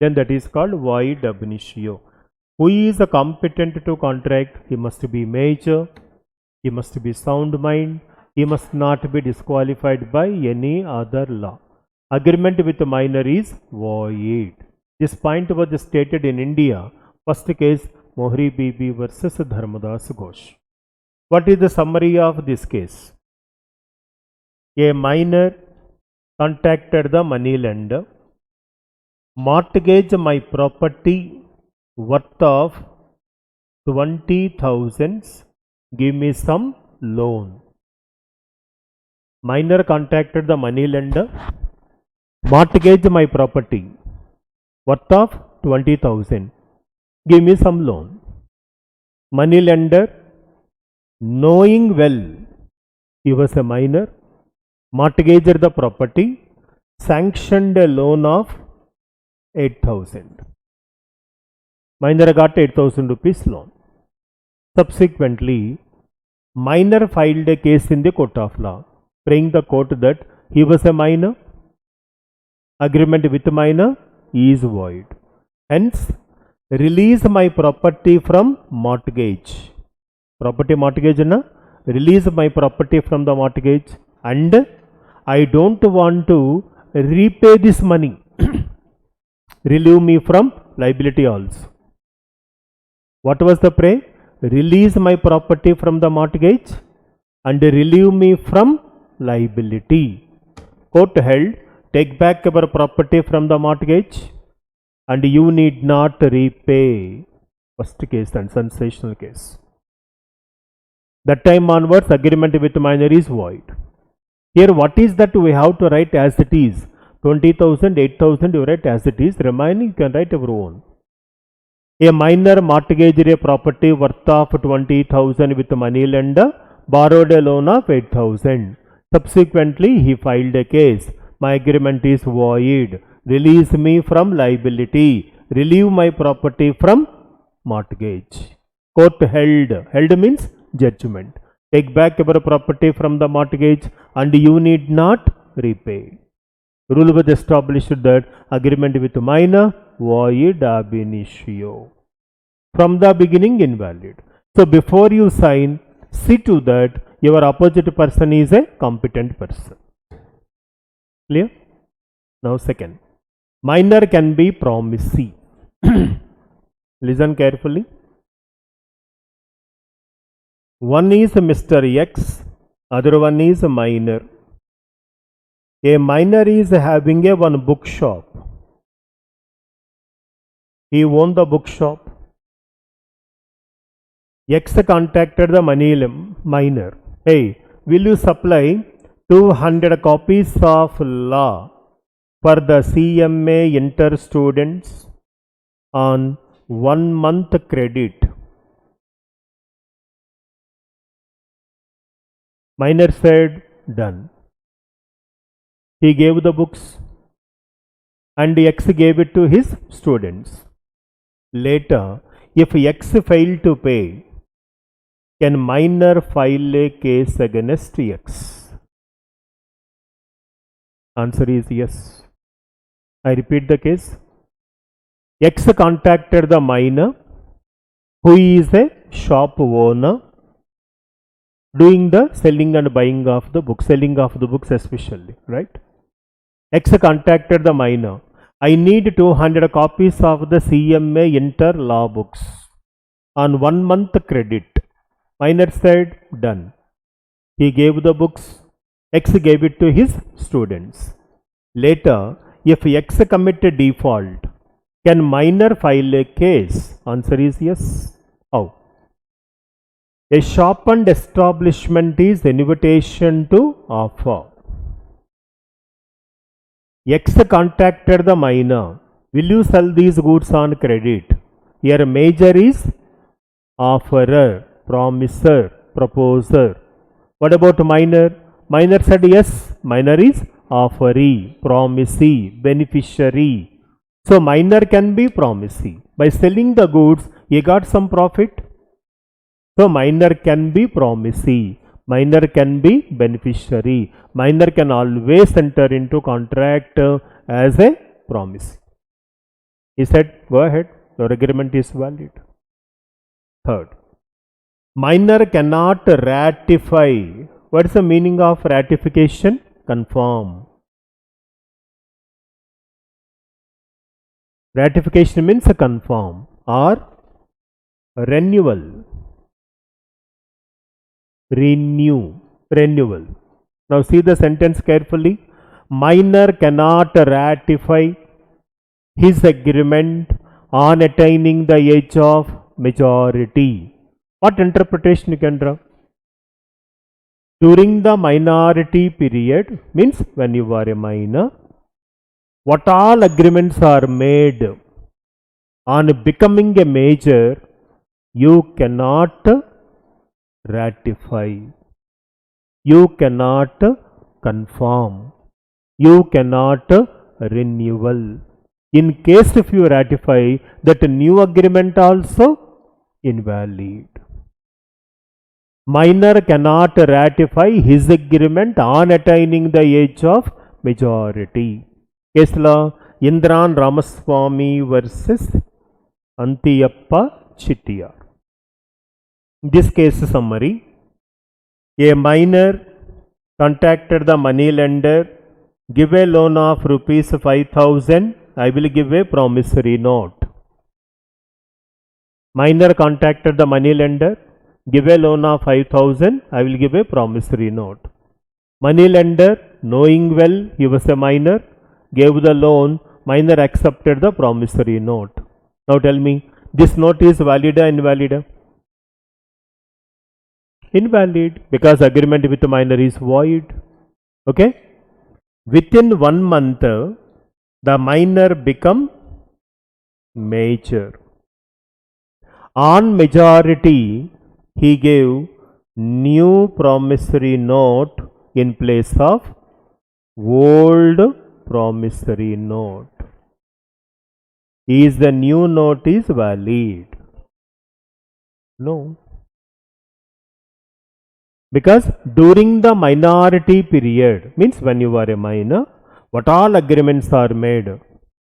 Then that is called void ab initio. Who is competent to contract? He must be major. He must be sound mind. He must not be disqualified by any other law. Agreement with minor is void. This point was stated in India. First case, Mohri Bibi versus Dharmadas Ghosh. What is the summary of this case? A minor contacted the money lender. Mortgage my property worth of 20,000. Give me some loan. Minor contacted the money lender. Mortgage my property worth of 20,000. Give me some loan. Money lender, knowing well he was a minor, mortgaged the property, sanctioned a loan of 8,000. Minor got 8,000 rupees loan. Subsequently, minor filed a case in the court of law, praying the court that he was a minor. Agreement with minor is void. Hence, release my property from mortgage. Property mortgage na? Release my property from the mortgage, and I don't want to repay this money. Relieve me from liability also. What was the prayer? Release my property from the mortgage and relieve me from liability. Court held, take back our property from the mortgage and you need not repay. First case and sensational case. That time onwards, agreement with minor is void. Here, what is that we have to write as it is? 20,000, 8,000 you write as it is. Remaining you can write your own. A minor mortgaged a property worth of 20,000 with money lender, borrowed a loan of 8,000. Subsequently, he filed a case. My agreement is void. Release me from liability. Relieve my property from mortgage. Court held. Held means judgment. Take back your property from the mortgage and you need not repay. Rule was established that agreement with minor void ab initio. From the beginning invalid. So before you sign, see to that your opposite person is a competent person. Clear? Now second. Minor can be promisee. Listen carefully. One is Mr. X, other one is minor. A minor is having a one bookshop. He owned the bookshop. X contacted the minor. Hey, will you supply 200 copies of law for the CMA inter students on 1 month credit? Minor said, done. He gave the books and X gave it to his students. Later, if X failed to pay, can minor file a case against X? Answer is yes. I repeat the case. X contacted the minor, who is a shop owner, doing the selling and buying of the books, especially, right? X contacted the minor. I need 200 copies of the CMA inter law books on 1 month credit. Minor said, done. He gave the books. X gave it to his students. Later, if X committed default, can minor file a case? Answer is yes. How? A shop and establishment is invitation to offer. X contacted the minor. Will you sell these goods on credit? Here major is offerer, promiser, proposer. What about minor? Minor said yes. Minor is offeree, promisee, beneficiary. So minor can be promisee. By selling the goods, he got some profit. So minor can be promisee, minor can be beneficiary, minor can always enter into contract as a promise. He said, go ahead, your agreement is valid. Third, minor cannot ratify. What is the meaning of ratification? Confirm. Ratification means confirm or renewal. Renewal. Now see the sentence carefully. Minor cannot ratify his agreement on attaining the age of majority. What interpretation you can draw? During the minority period means when you are a minor, what all agreements are made on becoming a major, you cannot ratify, you cannot confirm, you cannot renewal. In case if you ratify, that new agreement also invalid. Minor cannot ratify his agreement on attaining the age of majority. Case law, Indran Ramaswamy versus Antiyappa Chittiar. This case summary, a minor contacted the money lender, give a loan of rupees 5,000, I will give a promissory note. Minor contacted the money lender, give a loan of 5,000, I will give a promissory note. Money lender, knowing well he was a minor, gave the loan Minor accepted the promissory note. Now tell me, this note is valid or invalid? Invalid, because agreement with minor is void. Okay? Within 1 month, the minor become major. On majority, he gave new promissory note in place of old promissory note. Is the new note is valid? No. Because during the minority period, means when you are a minor, what all agreements are made?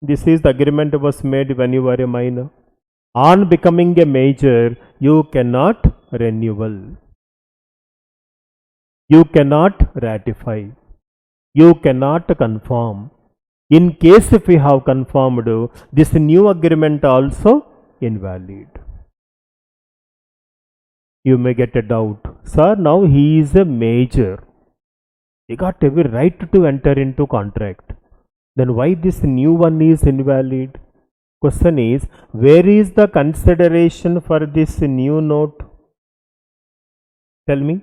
This is the agreement was made when you were a minor. On becoming a major, you cannot renewal. You cannot ratify. You cannot confirm. In case if we have confirmed, this new agreement also invalid. You may get a doubt. Sir, now he is a major. He got every right to enter into contract. Then why this new one is invalid? Question is, where is the consideration for this new note? Tell me.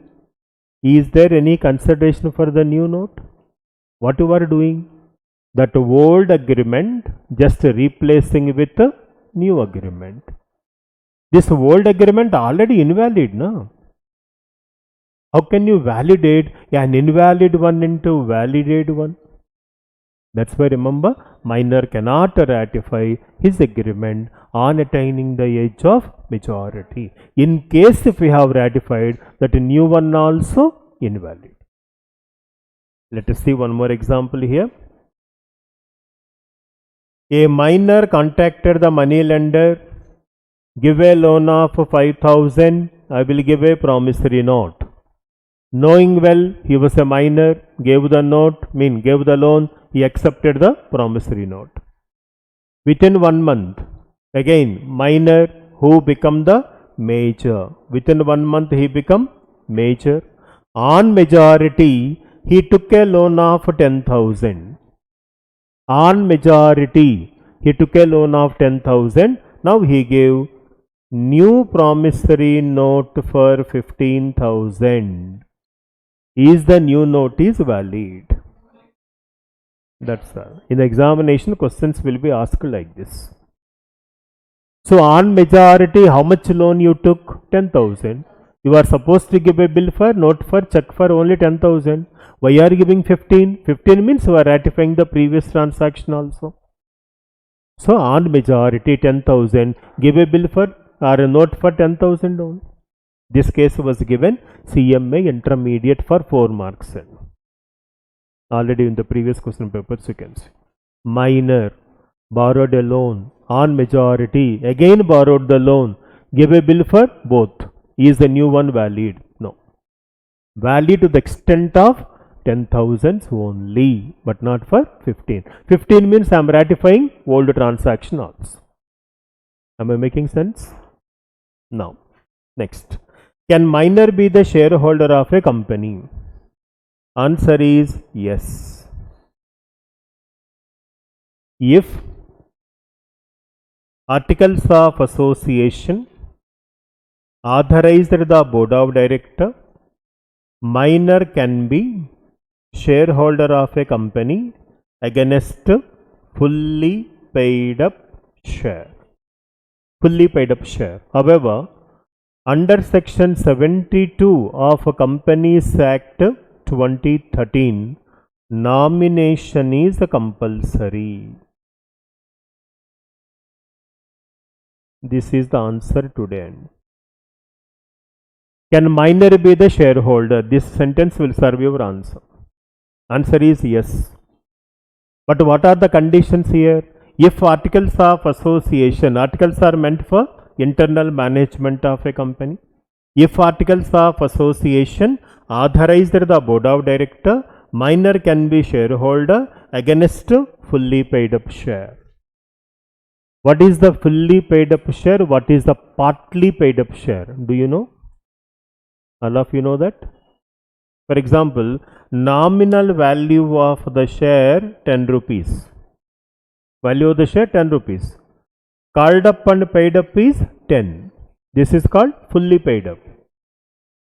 Is there any consideration for the new note? What you are doing? That old agreement just replacing with a new agreement. This old agreement already invalid, no? How can you validate an invalid one into validate one? That's why remember, minor cannot ratify his agreement on attaining the age of majority. In case if we have ratified, that new one also invalid. Let us see one more example here. A minor contacted the money lender, give a loan of 5,000, I will give a promissory note. Knowing well he was a minor, gave the loan, he accepted the promissory note. Within 1 month, again minor who become the major. Within 1 month he become major. On majority, he took a loan of 10,000. On majority, he took a loan of 10,000. Now he gave new promissory note for 15,000. Is the new note is valid? That's all. In the examination, questions will be asked like this. So on majority, how much loan you took? 10,000. You are supposed to give a bill for, note for, check for only 10,000. Why are you giving 15? 15 means you are ratifying the previous transaction also. So on majority 10,000, give a bill for or a note for 10,000 only. This case was given CMA intermediate for 4 marks. Already in the previous question papers you can see. Minor borrowed a loan, on majority again borrowed the loan, give a bill for both. Is the new one valid? No. Valid to the extent of 10,000 only, but not for 15. 15 means I am ratifying old transaction also. Am I making sense? Now, next. Can minor be the shareholder of a company? Answer is yes. If articles of association authorized the board of director, minor can be shareholder of a company against fully paid up share. Fully paid up share. However, under section 72 of Companies Act 2013, nomination is compulsory. This is the answer today. Can minor be the shareholder? This sentence will serve your answer. Answer is yes. But what are the conditions here? If articles of association, articles are meant for internal management of a company. If articles of association authorized the board of director, minor can be shareholder against fully paid up share. What is the fully paid up share? What is the partly paid up share? Do you know? All of you know that? For example, nominal value of the share 10 rupees. Value of the share 10 rupees. Called up and paid up is 10. This is called fully paid up.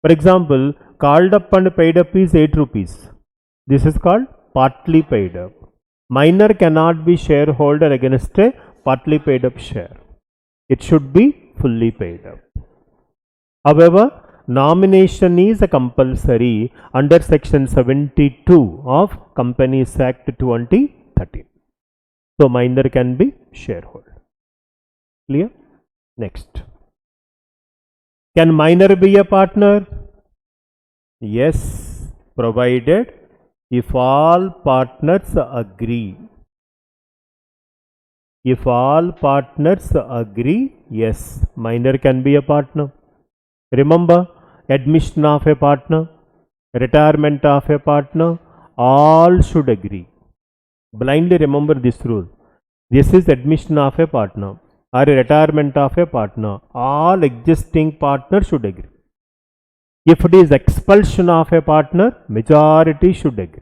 For example, called up and paid up is 8 rupees. This is called partly paid up. Minor cannot be shareholder against a partly paid up share. It should be fully paid up. However, nomination is compulsory under section 72 of Companies Act 2013. So, minor can be shareholder. Clear? Next. Can minor be a partner? Yes, provided if all partners agree. If all partners agree, yes, minor can be a partner. Remember, admission of a partner, retirement of a partner, all should agree. Blindly remember this rule. This is admission of a partner or a retirement of a partner. All existing partners should agree. If it is expulsion of a partner, majority should agree.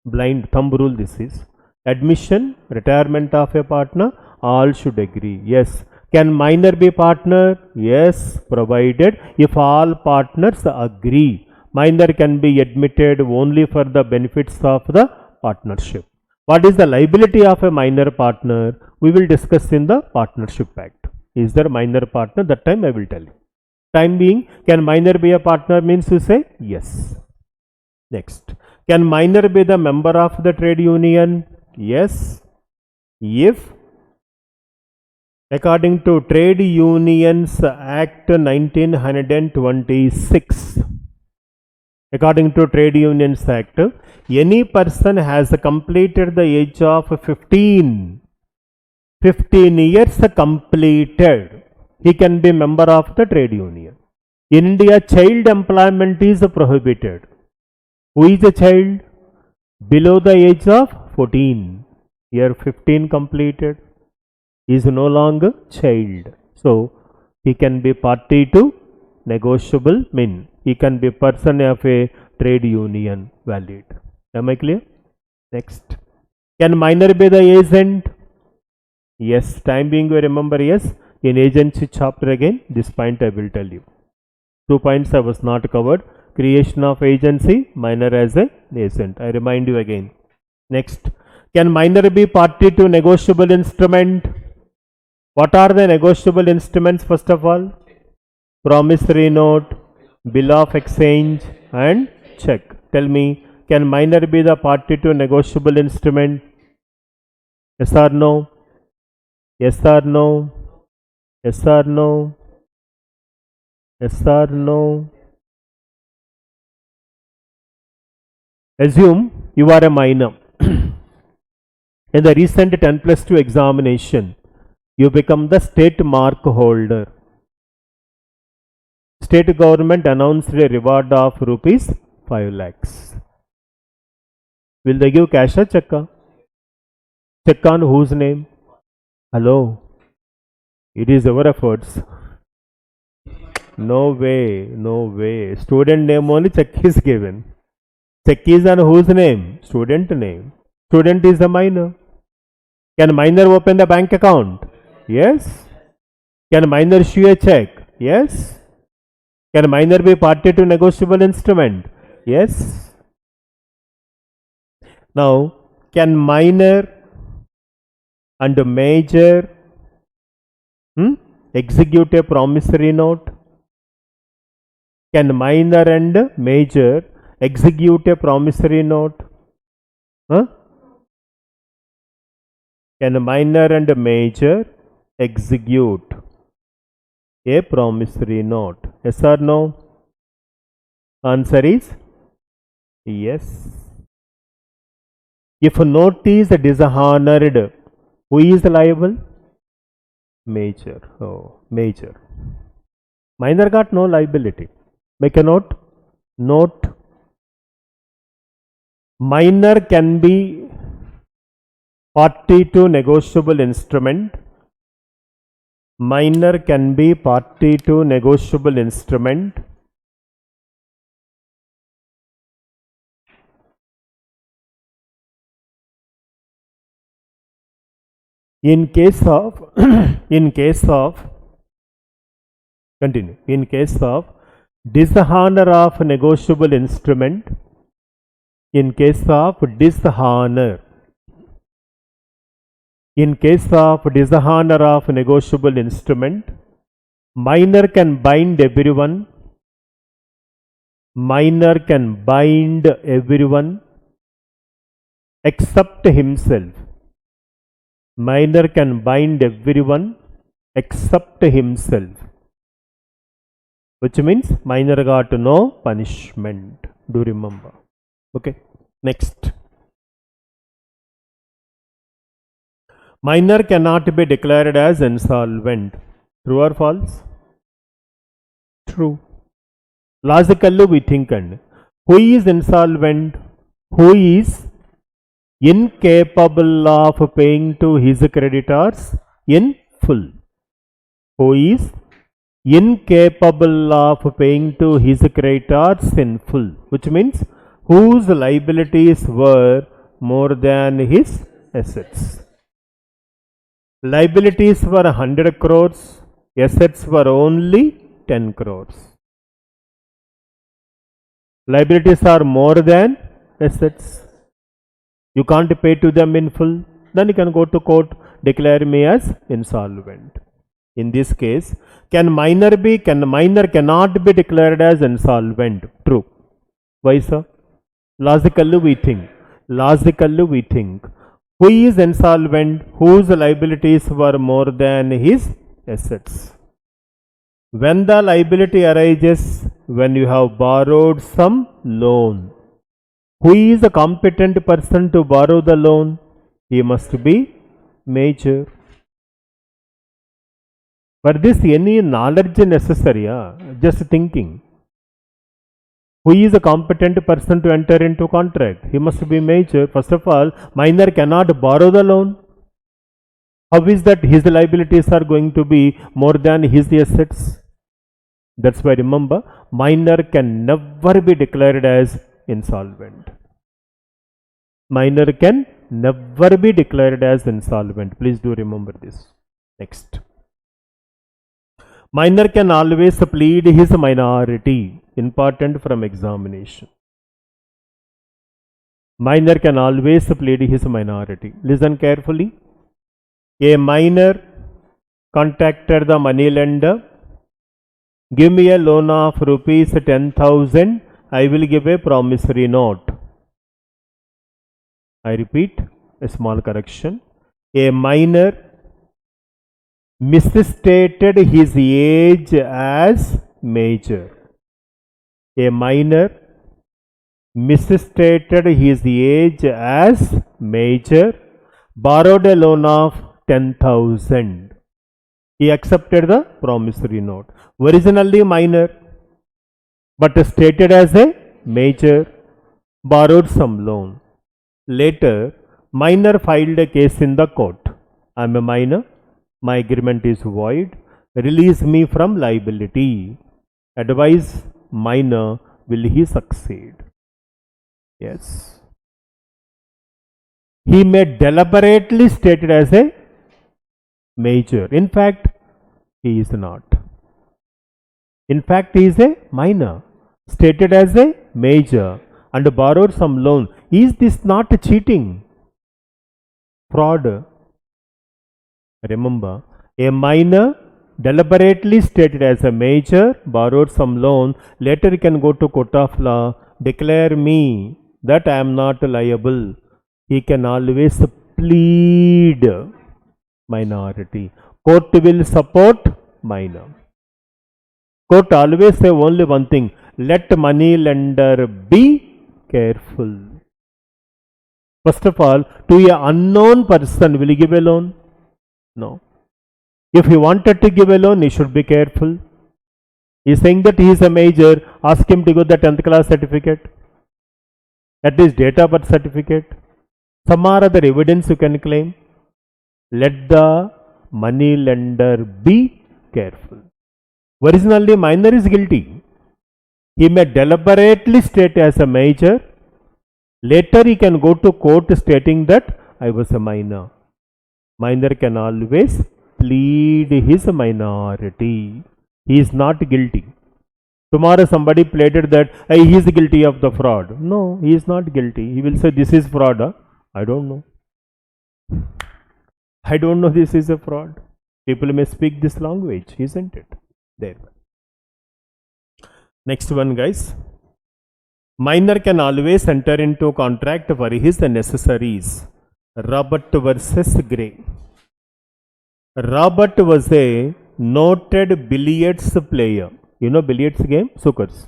Blind thumb rule this is. Admission, retirement of a partner, all should agree. Yes. Can minor be partner? Yes, provided if all partners agree. Minor can be admitted only for the benefits of the partnership. What is the liability of a minor partner? We will discuss in the Partnership Act. Is there a minor partner? That time I will tell you. Time being, can minor be a partner means you say yes. Next. Can minor be the member of the trade union? Yes. If according to Trade Unions Act 1926, according to Trade Unions Act, any person has completed the age of 15 years completed, he can be member of the trade union. In India, child employment is prohibited. Who is a child? Below the age of 14. Year 15 completed, he is no longer child. So, he can be party to negotiable mean. He can be person of a trade union valid. Am I clear? Next. Can minor be the agent? Yes. Time being we remember yes. In agency chapter again, this point I will tell you. 2 points I was not covered. Creation of agency, minor as a agent. I remind you again. Next. Can minor be party to negotiable instrument? What are the negotiable instruments first of all? Promissory note, bill of exchange and check. Tell me, can minor be the party to negotiable instrument? Yes or no? Yes or no? Yes or no? Yes or no? Assume you are a minor. In the recent 10+2 examination, you become the state mark holder. State government announced a reward of rupees 5 lakhs. Will they give cash or check? Check on whose name? Hello? It is our efforts. No way, no way. Student name only check is given. Check is on whose name? Student name. Student is the minor. Can minor open the bank account? Yes. Can minor issue a check? Yes. Can minor be party to negotiable instrument? Yes. Now, can minor and major execute a promissory note? Can minor and major execute a promissory note? Can minor and major execute a promissory note? Yes or no? Answer is yes. If a note is dishonored, who is liable? Major. Oh, major. Minor got no liability. Make a note. Note. Minor can be party to negotiable instrument. Minor can be party to negotiable instrument. In case of in case of continue in case of dishonor of negotiable instrument, in case of dishonor of negotiable instrument, minor can bind everyone. Minor can bind everyone except himself. Minor can bind everyone except himself, which means minor got no punishment. Do remember. Okay, next. Minor cannot be declared as insolvent. True or false? True. Logically we think, and who is insolvent? Who is incapable of paying to his creditors in full. Who is incapable of paying to his creditors in full, which means whose liabilities were more than his assets. Liabilities were 100 crores, assets were only 10 crores. Liabilities are more than assets. You can't pay to them in full, then you can go to court, declare me as insolvent. In this case, minor cannot be declared as insolvent. True. Why, sir? Logically we think. Who is insolvent? Whose liabilities were more than his assets. When the liability arises, when you have borrowed some loan. Who is a competent person to borrow the loan? He must be major. For this, any knowledge necessary? Just thinking. Who is a competent person to enter into contract? He must be major. First of all, minor cannot borrow the loan. How is that his liabilities are going to be more than his assets? That's why remember, minor can never be declared as insolvent. Minor can never be declared as insolvent. Please do remember this. Next. Minor can always plead his minority. Important from examination. Minor can always plead his minority. Listen carefully. A minor contacted the money lender. Give me a loan of rupees 10,000. I will give a promissory note. I repeat, a small correction. A minor misstated his age as major. A minor misstated his age as major, borrowed a loan of 10,000. He accepted the promissory note. Originally minor, but stated as a major, borrowed some loan. Later, minor filed a case in the court. I am a minor, my agreement is void, release me from liability. Advise minor, will he succeed? Yes. He may deliberately state it as a major. In fact, he is not. In fact, he is a minor, stated as a major and borrowed some loan. Is this not cheating? Fraud. Remember, a minor deliberately stated as a major, borrowed some loan, later he can go to court of law, declare me that I am not liable. He can always plead minority. Court will support minor. Court always say only one thing, let money lender be careful. First of all, to an unknown person, will he give a loan? No. If he wanted to give a loan, he should be careful. He is saying that he is a major, ask him to give the 10th class certificate, at least date of birth certificate, some other evidence you can claim. Let the money lender be careful. Originally, minor is guilty. He may deliberately state as a major. Later, he can go to court stating that I was a minor. Minor can always plead his minority. He is not guilty. Tomorrow somebody pleaded that he is guilty of the fraud. No, he is not guilty. He will say this is fraud. Huh? I don't know. I don't know this is a fraud. People may speak this language, isn't it? There. Next one, guys. Minor can always enter into contract for his necessaries. Robert versus Gray. Robert was a noted billiards player. You know billiards game? Sookers.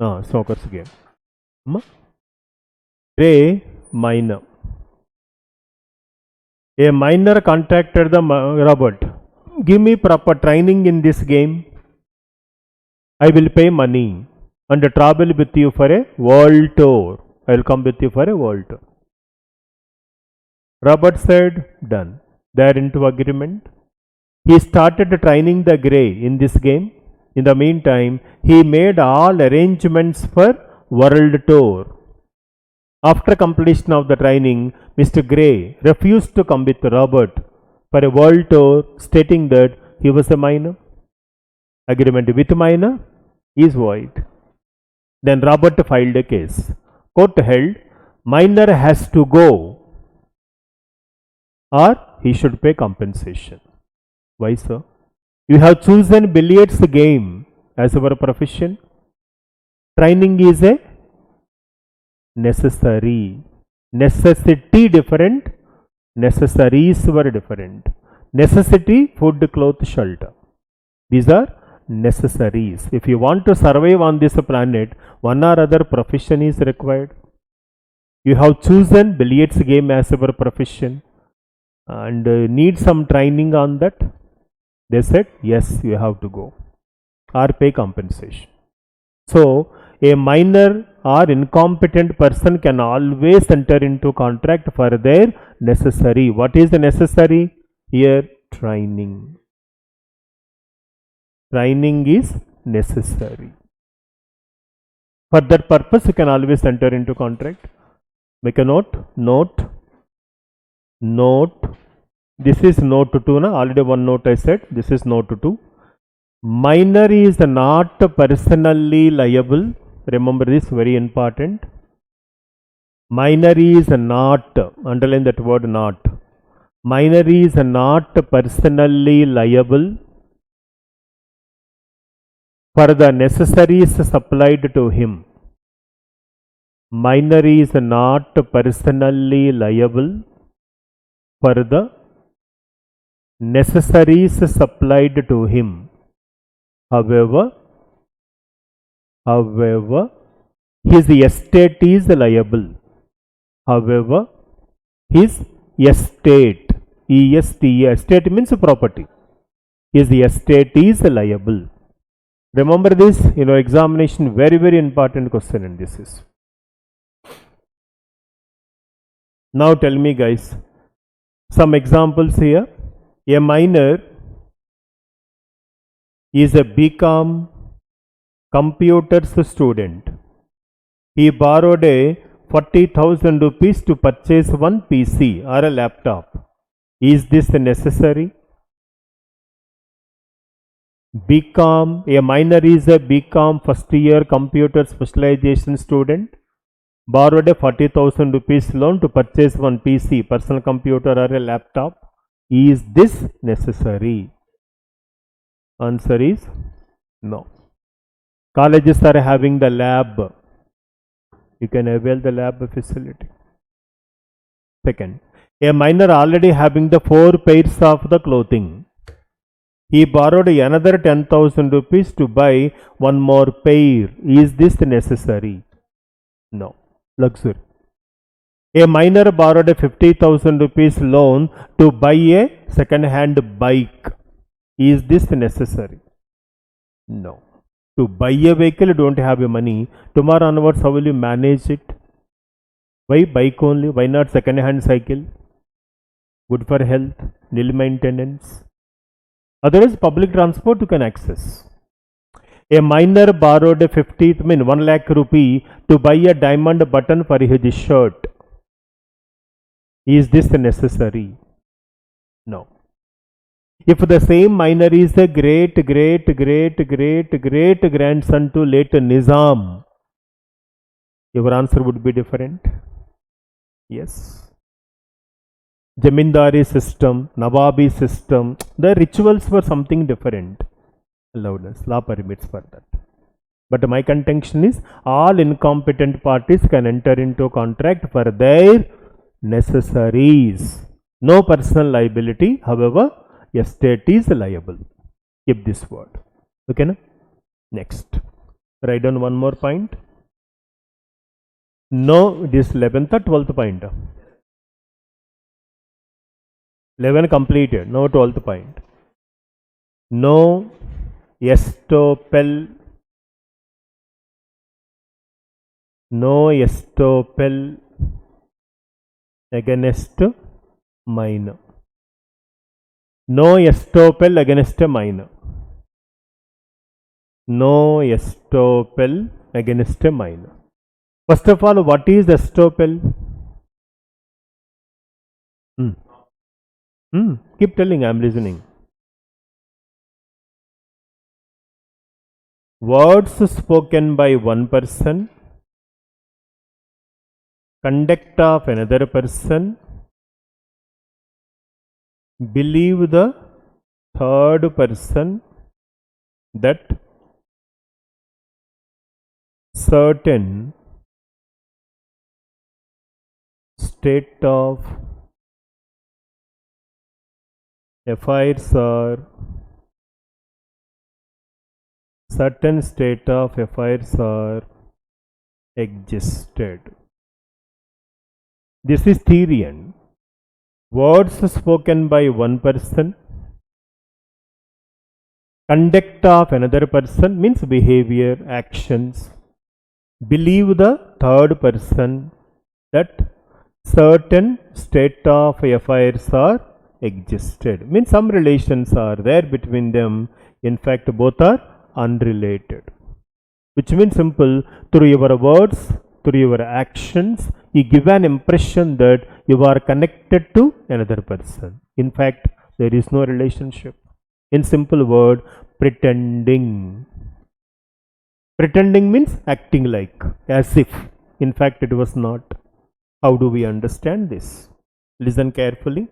Sookers game. Gray, minor. A minor contacted the Robert. Give me proper training in this game. I will pay money and travel with you for a world tour. I will come with you for a world tour. Robert said, done. They are into agreement. He started training the Gray in this game. In the meantime, he made all arrangements for world tour. After completion of the training, Mr. Gray refused to come with Robert for a world tour, stating that he was a minor. Agreement with minor is void. Then Robert filed a case. Court held minor has to go or he should pay compensation. Why, sir? You have chosen billiards game as our profession. Training is a necessary. Necessity different. Necessaries were different. Necessity, food, cloth, shelter. These are necessaries. If you want to survive on this planet, one or other profession is required. You have chosen billiards game as our profession and need some training on that. They said, yes, you have to go or pay compensation. So, a minor or incompetent person can always enter into contract for their necessary. What is the necessary? Here, training. Training is necessary. For that purpose, you can always enter into contract. Make a note. This is note 2. Already one note I said. This is note 2. Minor is not personally liable. Remember this, very important. Minor is not, underline that word not. Minor is not personally liable for the necessaries supplied to him. Minor is not personally liable for the necessaries supplied to him. However, his estate is liable. However, his estate, estate means property. His estate is liable. Remember this, examination, very, very important question, and this is. Now tell me, guys, some examples here. A minor is a BCom computers student. He borrowed a 40,000 rupees to purchase one PC or a laptop. Is this necessary? BCom, a minor is a BCom first year computer specialization student. Borrowed a 40,000 rupees loan to purchase one PC, personal computer or a laptop. Is this necessary? Answer is no. Colleges are having the lab. You can avail the lab facility. Second, a minor already having the 4 pairs of the clothing. He borrowed another 10,000 rupees to buy one more pair. Is this necessary? No. Luxury. A minor borrowed a 50,000 rupees loan to buy a second-hand bike. Is this necessary? No. To buy a vehicle, you don't have money. Tomorrow onwards, how will you manage it? Why bike only? Why not second-hand cycle? Good for health, nil maintenance. Otherwise, public transport you can access. A minor borrowed a 1 lakh rupee to buy a diamond button for his shirt. Is this necessary? No. If the same minor is the great grandson to late Nizam, your answer would be different. Yes. Jamindari system, Nawabi system, the rituals were something different. Loudness, law permits for that. But my contention is all incompetent parties can enter into a contract for their necessaries. No personal liability, however, estate is liable. Keep this word. Okay, na? Next. Write down one more point. No, this 11th or 12th point. 11 completed. No 12th point. No estoppel. No estoppel against minor. No estoppel against a minor. No estoppel against a minor. First of all, what is estoppel? Keep telling, I am listening. Words spoken by one person, conduct of another person, believe the third person that certain state of affairs are existed. This is theory. And words spoken by one person, conduct of another person means behavior, actions. Believe the third person that certain state of affairs are existed. Means some relations are there between them. In fact, both are unrelated. Which means simple, through your words, through your actions, you give an impression that you are connected to another person. In fact, there is no relationship. In simple word, pretending. Pretending means acting like, as if. In fact, it was not. How do we understand this? Listen carefully.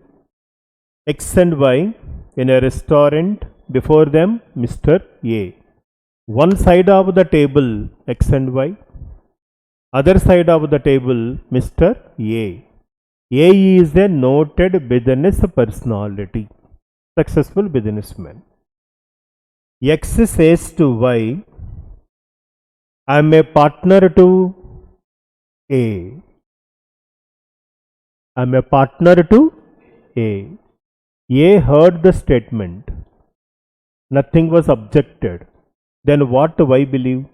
X and Y in a restaurant, before them Mr. A. One side of the table X and Y, other side of the table Mr. A. A is a noted business personality, successful businessman. X says to Y, I am a partner to A. I am a partner to A. A heard the statement. Nothing was objected. Then what Y believe?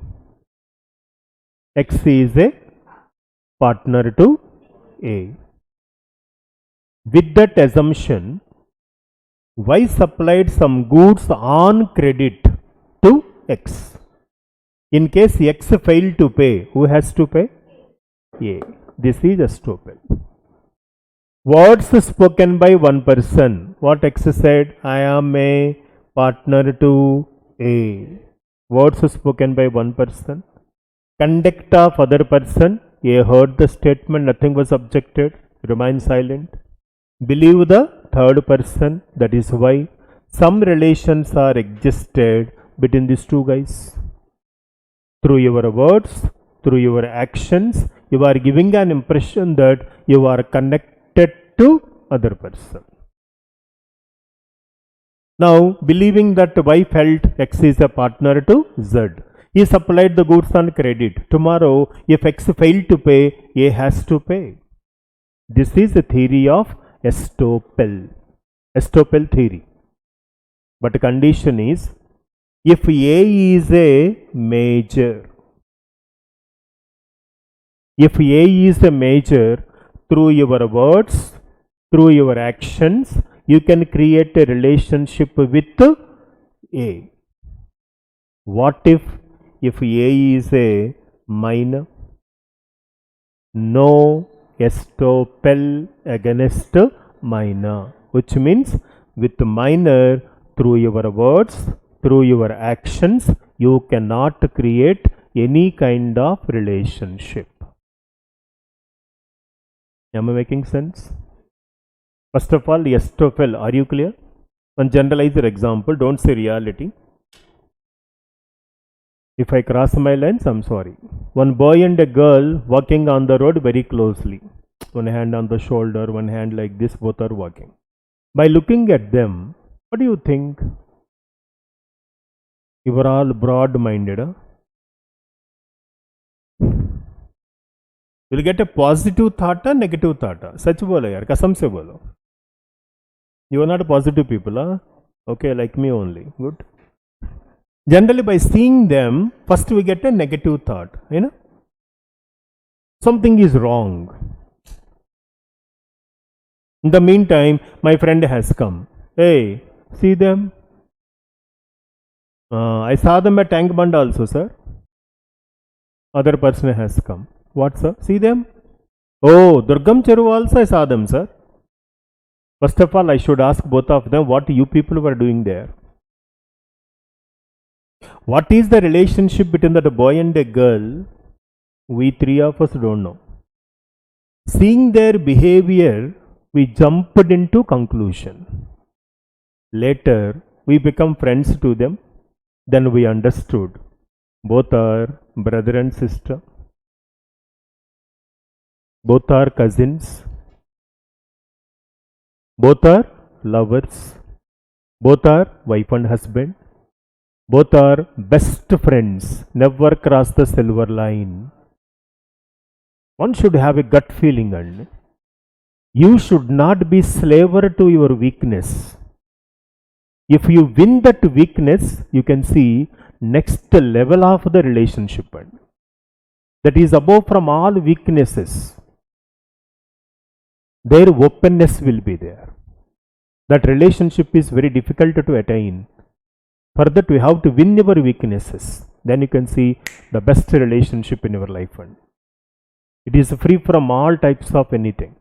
X is a partner to A. With that assumption, Y supplied some goods on credit to X. In case X failed to pay, who has to pay? A. This is estoppel. Words spoken by one person. What X said? I am a partner to A. Words spoken by one person. Conduct of other person. A heard the statement, nothing was objected, remain silent. Believe the third person, that is why some relations are existed between these two guys. Through your words, through your actions, you are giving an impression that you are connected to other person. Now, believing that Y felt X is a partner to Z, he supplied the goods on credit. Tomorrow, if X failed to pay, A has to pay. This is the theory of estoppel theory. But the condition is, if A is a major, through your words, through your actions, you can create a relationship with A. What if A is a minor? No Estoppel against minor, which means with minor, through your words, through your actions, you cannot create any kind of relationship. Am I making sense? First of all, Estoppel, are you clear? One generalizer example, don't say reality. If I cross my lines, I'm sorry. One boy and a girl walking on the road very closely. One hand on the shoulder, one hand like this, both are walking. By looking at them, what do you think? You are all broad-minded. Huh? You'll get a positive thought or negative thought. Such bolo yaar, kasam se bolo. You are not positive people. Huh? Okay, like me only. Good. Generally, by seeing them, first we get a negative thought. You know, something is wrong. In the meantime, my friend has come. Hey, see them? I saw them at Tank Band also, sir. Other person has come. What, sir? See them? Oh, Durgam Cheru also I saw them, sir. First of all, I should ask both of them what you people were doing there. What is the relationship between the boy and a girl? We three of us don't know. Seeing their behavior, we jumped into conclusion. Later, we become friends to them. Then we understood. Both are brother and sister. Both are cousins. Both are lovers. Both are wife and husband. Both are best friends. Never cross the silver line. One should have a gut feeling, and you should not be slave to your weakness. If you win that weakness, you can see next level of the relationship. That is above from all weaknesses. Their openness will be there. That relationship is very difficult to attain. For that, we have to win your weaknesses. Then you can see the best relationship in your life. It is free from all types of anything.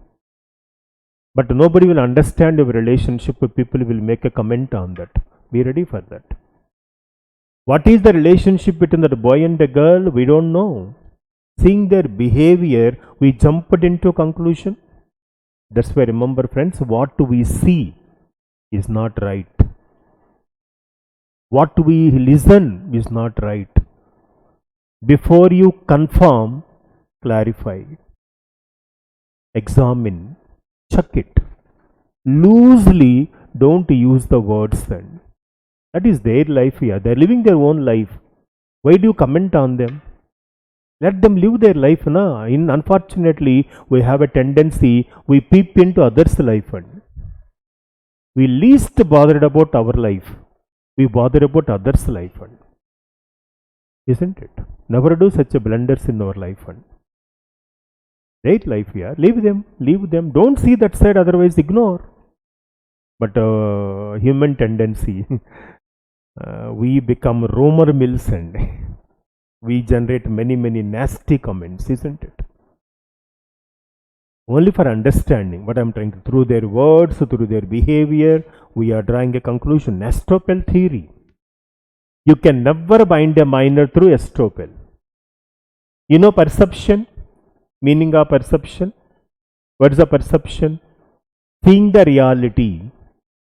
But nobody will understand your relationship. People will make a comment on that. Be ready for that. What is the relationship between the boy and the girl? We don't know. Seeing their behavior, we jumped into conclusion. That's why remember, friends, what we see is not right. What we listen is not right. Before you confirm, clarify. Examine. Check it. Loosely, don't use the words then. That is their life here. They are living their own life. Why do you comment on them? Let them live their life. Na? Unfortunately, we have a tendency, we peep into others' life. We least bothered about our life. We bother about others' life. Isn't it? Never do such a blunders in our life. Right life here. Leave them. Don't see that side, otherwise ignore. But human tendency, we become rumor mills and we generate many nasty comments, isn't it? Only for understanding what I'm trying to, through their words, through their behavior, we are drawing a conclusion. Estoppel theory. You can never bind a minor through estoppel. You know perception? Meaning of perception? What is the perception? Seeing the reality.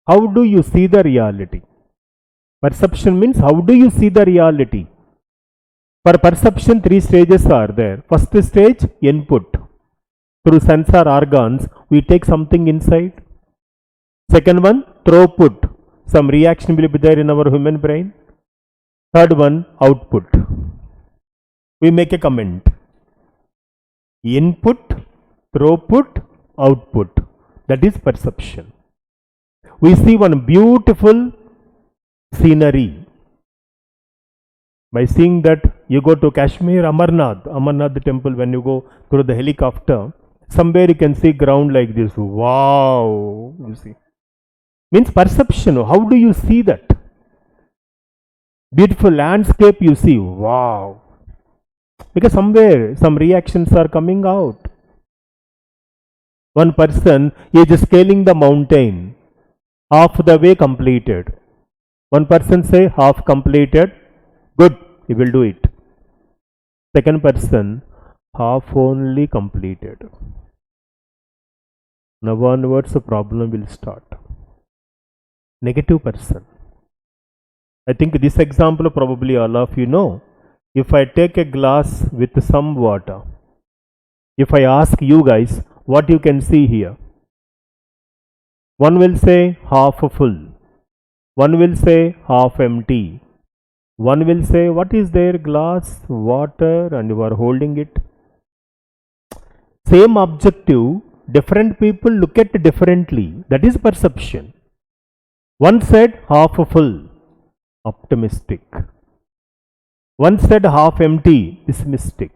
How do you see the reality? Perception means how do you see the reality? For perception, 3 stages are there. First stage, input. Through sensor organs, we take something inside. Second one, throughput. Some reaction will be there in our human brain. Third one, output. We make a comment. Input, throughput, output. That is perception. We see one beautiful scenery. By seeing that, you go to Kashmir, Amarnath temple, when you go through the helicopter, somewhere you can see ground like this. Wow! You see. Means perception. How do you see that? Beautiful landscape you see. Wow! Because somewhere some reactions are coming out. One person is scaling the mountain, half the way completed. One person say half completed, good, he will do it. Second person, half only completed. Now onwards the problem will start. Negative person. I think this example probably all of you know. If I take a glass with some water, if I ask you guys what you can see here, one will say half full, one will say half empty, one will say what is there, glass, water, and you are holding it. Same objective, different people look at it differently. That is perception. One said half full, optimistic. One said half empty, pessimistic.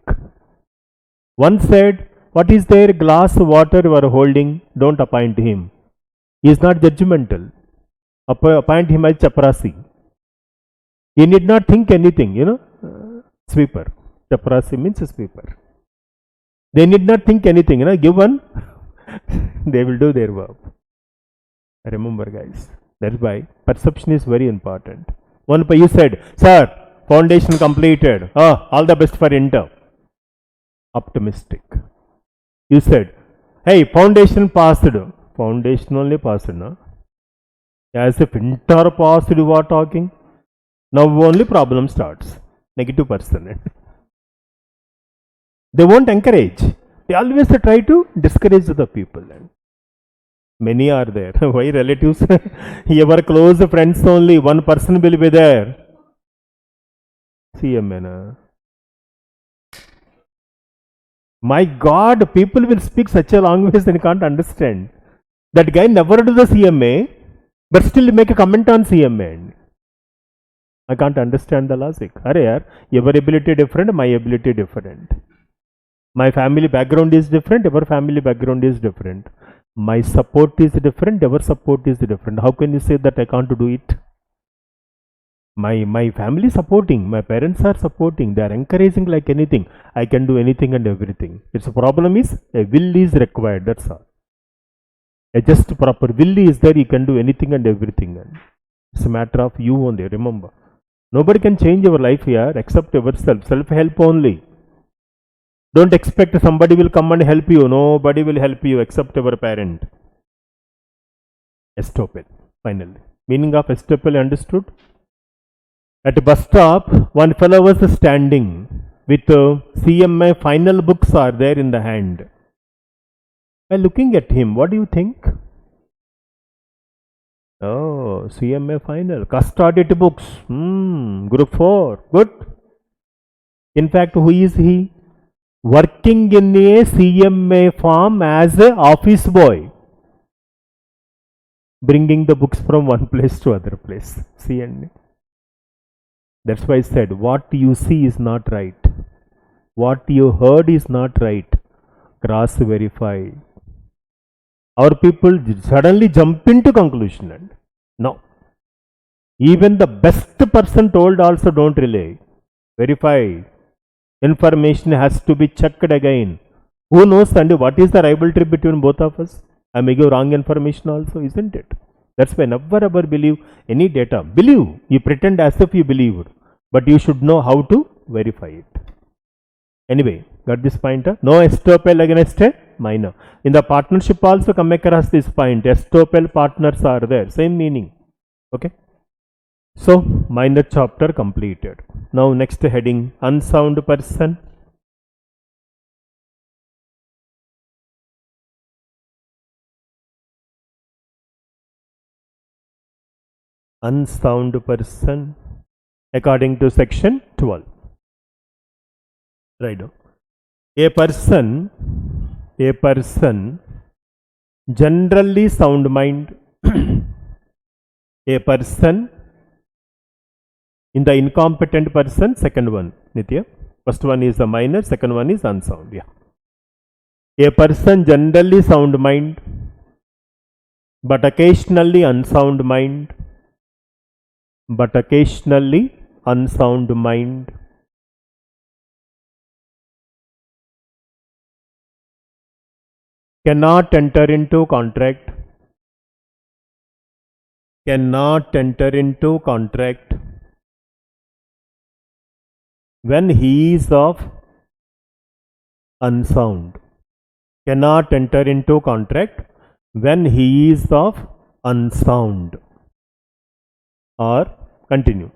One said, what is there, glass, water you are holding, don't appoint him. He is not judgmental. Appoint him as chaprasi. He need not think anything, sweeper. Chaprasi means sweeper. They need not think anything, give one, they will do their work. Remember guys, that's why perception is very important. One you said, sir, foundation completed, all the best for inter. Optimistic. You said, hey, foundation passed. Foundation only passed, no? As if inter passed you are talking. Now only problem starts. Negative person. They won't encourage. They always try to discourage the people. Many are there. Why relatives? Your close friends only, one person will be there. CMA. My God, people will speak such a language and can't understand. That guy never do the CMA, but still make a comment on CMA. I can't understand the logic. Are your ability different, my ability different. My family background is different, your family background is different. My support is different, your support is different. How can you say that I can't do it? My family supporting, my parents are supporting, they are encouraging like anything. I can do anything and everything. Its problem is a will is required, that's all. A just proper will is there, you can do anything and everything. It's a matter of you only, remember. Nobody can change your life here except yourself, self-help only. Don't expect somebody will come and help you. Nobody will help you except your parent. Estoppel, finally. Meaning of estoppel understood? At a bus stop, one fellow was standing with CMA final books are there in the hand. While looking at him, what do you think? Oh, CMA final, custodied books. Group 4, good. In fact, who is he? Working in a CMA farm as an office boy, bringing the books from one place to other place. See, and that's why I said, what you see is not right. What you heard is not right. Cross verify. Our people suddenly jump into conclusion. And no. Even the best person told also don't relay. Verify. Information has to be checked again. Who knows and what is the rivalry between both of us? I may give wrong information also, isn't it? That's why never ever believe any data. Believe. You pretend as if you believe. But you should know how to verify it. Anyway, got this point? No estoppel against a minor. In the partnership also come across this point. Estoppel partners are there. Same meaning. Okay. So, minor chapter completed. Now, next heading, unsound person. Unsound person, according to section 12. Right. A person generally sound mind. A person in the incompetent person, second one, Nitya. First one is the minor, second one is unsound. Yeah. A person generally sound mind, but occasionally unsound mind. But occasionally unsound mind. cannot enter into contract, cannot enter into contract when he is of unsound, cannot enter into contract when he is of unsound. Or continue.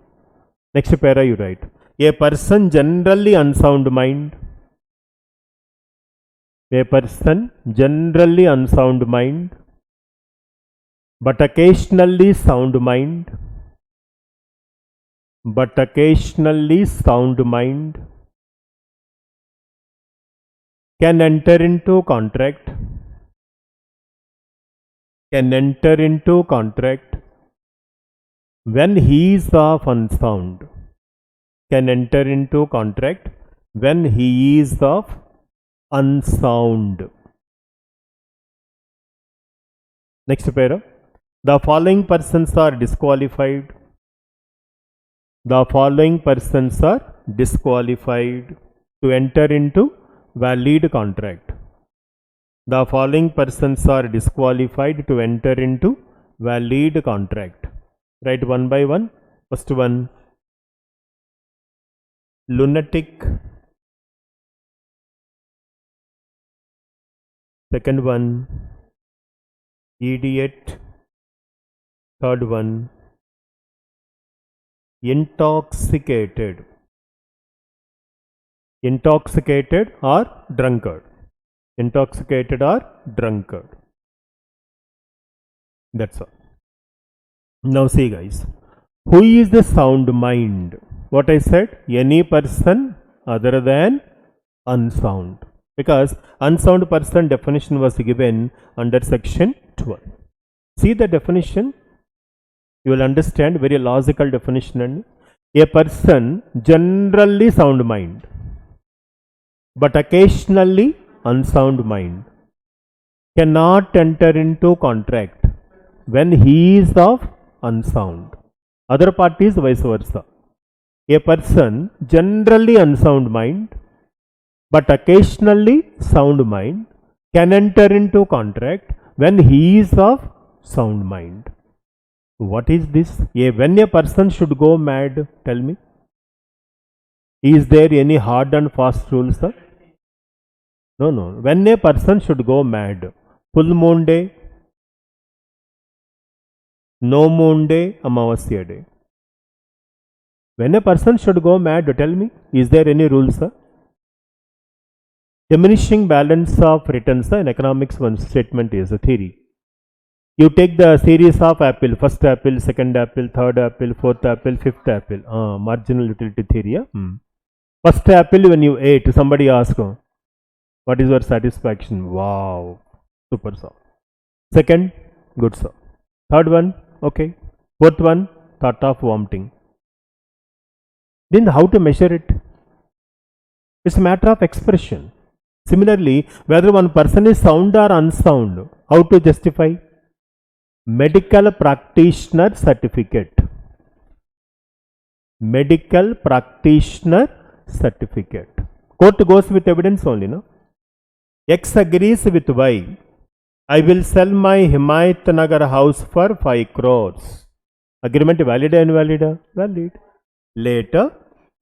Next para you write. A person generally unsound mind. A person generally unsound mind, but occasionally sound mind. But occasionally sound mind can enter into contract. Can enter into contract when he is of unsound. Can enter into contract when he is of unsound. Next para. The following persons are disqualified. The following persons are disqualified to enter into valid contract. The following persons are disqualified to enter into valid contract. Write one by one. First one, lunatic. Second one, idiot. Third one, intoxicated. Intoxicated or drunkard. Intoxicated or drunkard. That's all. Now see guys, who is the sound mind? What I said, any person other than unsound, because unsound person definition was given under section 12. See the definition, you will understand, very logical definition. And a person generally sound mind, but occasionally unsound mind, cannot enter into contract when he is of unsound. Other parties vice versa. A person generally unsound mind, but occasionally sound mind, can enter into contract when he is of sound mind. What is this? When a person should go mad, tell me. Is there any hard and fast rule, sir? No. When a person should go mad, full moon day, no moon day, Amavasya day. When a person should go mad, tell me, is there any rule, sir? Diminishing balance of returns in economics, one statement is a theory. You take the series of apple, first apple, second apple, third apple, fourth apple, fifth apple. Marginal utility theory. First apple when you ate, somebody asked, what is your satisfaction? Wow, super sir. Second, good sir. Third one, okay. Fourth one, thought of vomiting. Then how to measure it? It's a matter of expression. Similarly, whether one person is sound or unsound, how to justify? Medical practitioner certificate. Medical practitioner certificate. Court goes with evidence only, no? X agrees with Y. I will sell my Himayat Nagar house for 5 crores. Agreement valid or invalid? Valid. Later,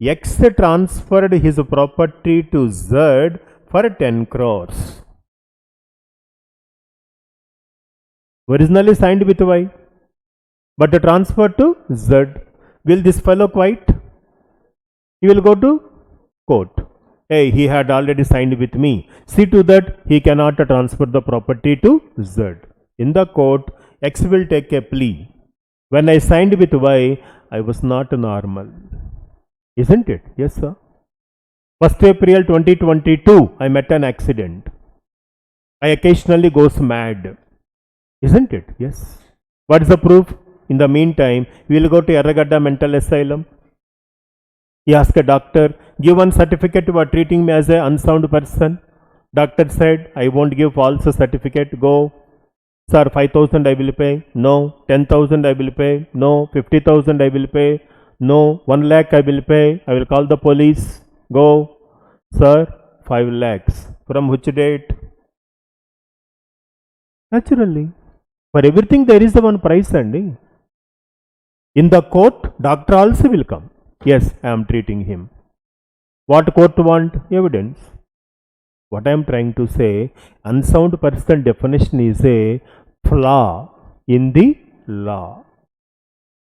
X transferred his property to Z for 10 crores. Originally signed with Y, but transferred to Z. Will this fellow quit? He will go to court. Hey, he had already signed with me. See to that he cannot transfer the property to Z. In the court, X will take a plea. When I signed with Y, I was not normal. Isn't it? Yes, sir. 1st April 2022, I met an accident. I occasionally goes mad. Isn't it? Yes. What is the proof? In the meantime, we will go to Erragadda Mental Asylum. He asked a doctor, give one certificate for treating me as an unsound person. Doctor said, I won't give false certificate. Go. Sir, 5,000 I will pay. No. 10,000 I will pay. No. 50,000 I will pay. No. 1 lakh I will pay. I will call the police. Go. Sir, 5 lakhs. From which date? Naturally. For everything there is the one price, Andy. In the court, doctor also will come. Yes, I am treating him. What court want? Evidence. What I am trying to say, unsound person definition is a flaw in the law.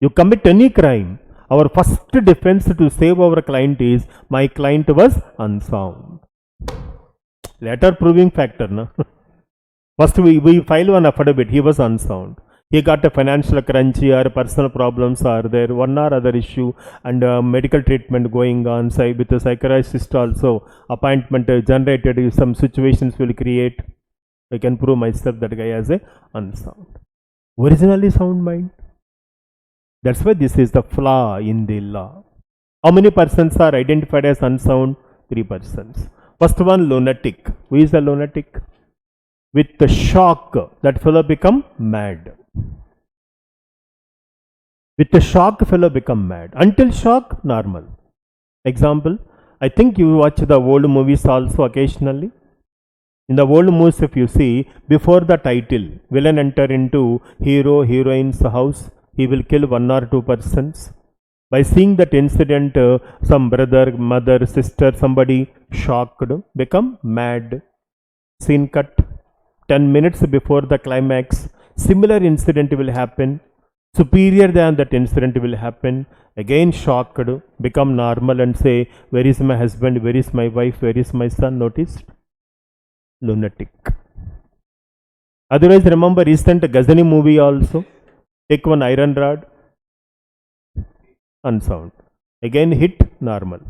You commit any crime, our first defense to save our client is, my client was unsound. Later proving factor, no? First we file one affidavit, he was unsound. He got a financial crunch or personal problems are there, one or other issue, and medical treatment going on. With a psychiatrist also, appointment generated, some situations will create. I can prove myself that guy as a unsound. Originally sound mind. That's why this is the flaw in the law. How many persons are identified as unsound? 3 persons. First one, lunatic. Who is the lunatic? With the shock, that fellow become mad. With the shock, fellow become mad. Until shock, normal. Example, I think you watch the old movies also occasionally. In the old movies, if you see, before the title, villain enter into hero, heroine's house, he will kill 1 or 2 persons. By seeing that incident, some brother, mother, sister, somebody shocked, become mad. Scene cut. 10 minutes before the climax, similar incident will happen. Superior than that incident will happen. Again shocked, become normal and say, where is my husband, where is my wife, where is my son? Noticed? Lunatic. Otherwise, remember recent Ghazani movie also. Take one iron rod, unsound. Again hit, normal.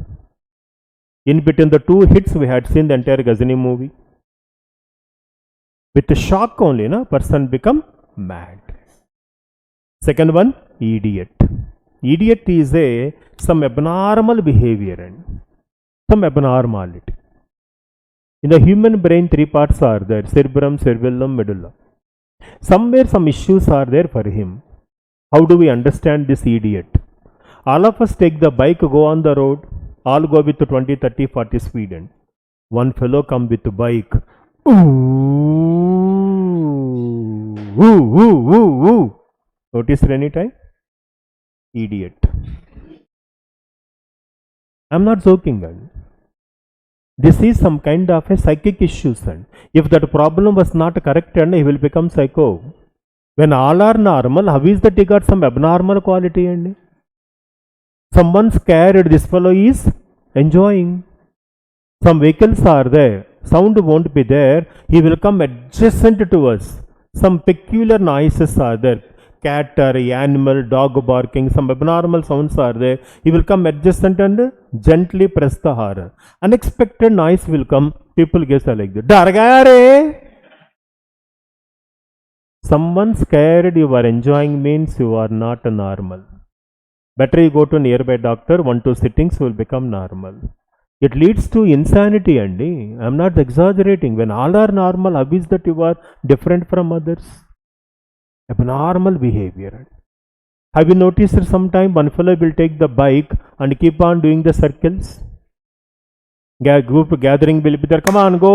In between the 2 hits, we had seen the entire Ghazani movie. With the shock only, person become mad. Second one, idiot. Idiot is some abnormal behavior and some abnormality. In the human brain, 3 parts are there: cerebrum, cerebellum, medulla. Somewhere some issues are there for him. How do we understand this idiot? All of us take the bike, go on the road, all go with 20, 30, 40 speed, and one fellow come with the bike. Ooh. Noticed any time? Idiot. I'm not joking. This is some kind of a psychic issue. If that problem was not corrected, he will become psycho. When all are normal, how is that he got some abnormal quality? Someone scared, this fellow is enjoying. Some vehicles are there, sound won't be there, he will come adjacent to us. Some peculiar noises are there, cat or animal, dog barking, some abnormal sounds are there, he will come adjacent and gently press the horn. Unexpected noise will come, people guess like that. Dargare! Someone scared you are enjoying means you are not normal. Better you go to a nearby doctor, 1-2 sittings will become normal. It leads to insanity, Andy. I am not exaggerating. When all are normal, how is that you are different from others? Abnormal behavior. Have you noticed that sometime one fellow will take the bike and keep on doing the circles? Group gathering will be there. Come on, go.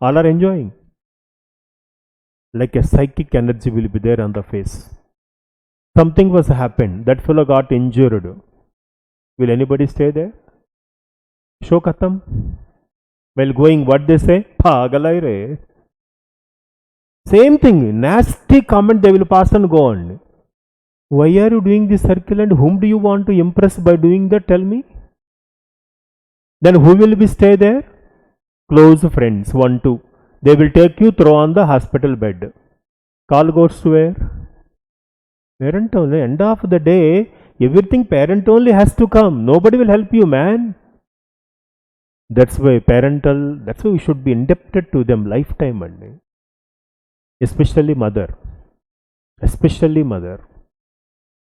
All are enjoying. Like a psychic energy will be there on the face. Something was happened. That fellow got injured. Will anybody stay there? Show khatam. While going, what they say? Pagalai re. Same thing. Nasty comment they will pass and go on. Why are you doing this circle and whom do you want to impress by doing that? Tell me. Then who will be stay there? Close friends, 1-2. They will take you, throw on the hospital bed. Call goes to where? Parent only. End of the day, everything parent only has to come. Nobody will help you, man. That's why that's why we should be indebted to them lifetime only. Especially mother.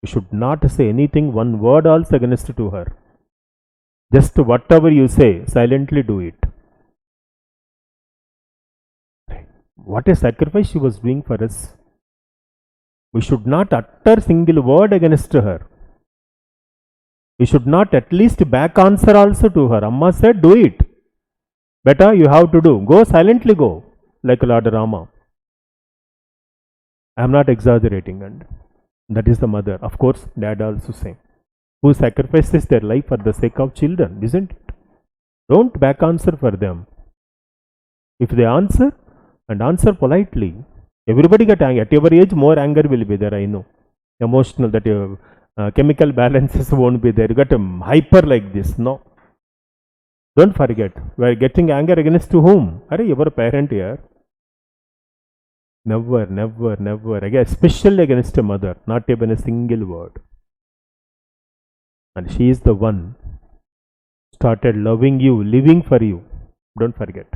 You should not say anything, one word also against to her. Just whatever you say, silently do it. What a sacrifice she was doing for us. We should not utter single word against her. We should not at least back answer also to her. Amma said, do it. Better you have to do. Go silently go, like Lord Rama. I am not exaggerating, and that is the mother. Of course, dad also same. Who sacrifices their life for the sake of children, isn't it? Don't back answer for them. If they answer, and answer politely, everybody get angry. At your age, more anger will be there, I know. Emotional, that chemical balances won't be there. You get hyper like this. No. Don't forget, we are getting anger against whom? Are your parent here? Never, never, never. Again, especially against a mother, not even a single word. And she is the one started loving you, living for you. Don't forget.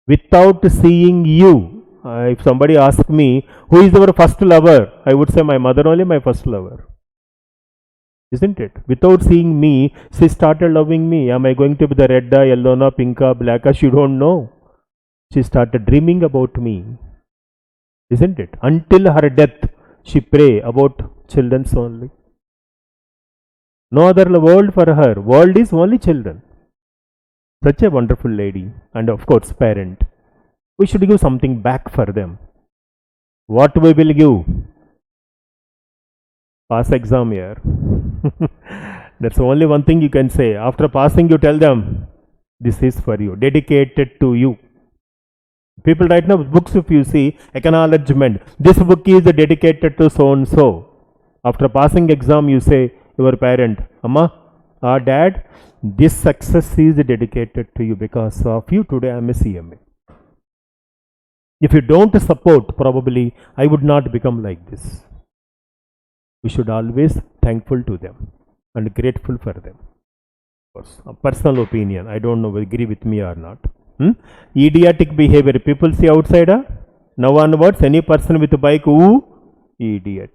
Without seeing you, if somebody asks me, who is our first lover? I would say my mother only, my first lover. Isn't it? Without seeing me, she started loving me. Am I going to be the red, yellow, pink, black? She don't know. She started dreaming about me. Isn't it? Until her death, she pray about children's only. No other world for her. World is only children. Such a wonderful lady, and of course, parent. We should give something back for them. What we will give? Pass exam here. That's only one thing you can say. After passing, you tell them, this is for you, dedicated to you. People write now books, if you see, acknowledgement. This book is dedicated to so and so. After passing exam, you say, your parent, Amma, dad, this success is dedicated to you. Because of you, today I am a CMA. If you don't support, probably I would not become like this. We should always thankful to them and grateful for them. Of course, a personal opinion. I don't know if you agree with me or not. Idiotic behavior. People see outside. Now onwards, any person with a bike, idiot.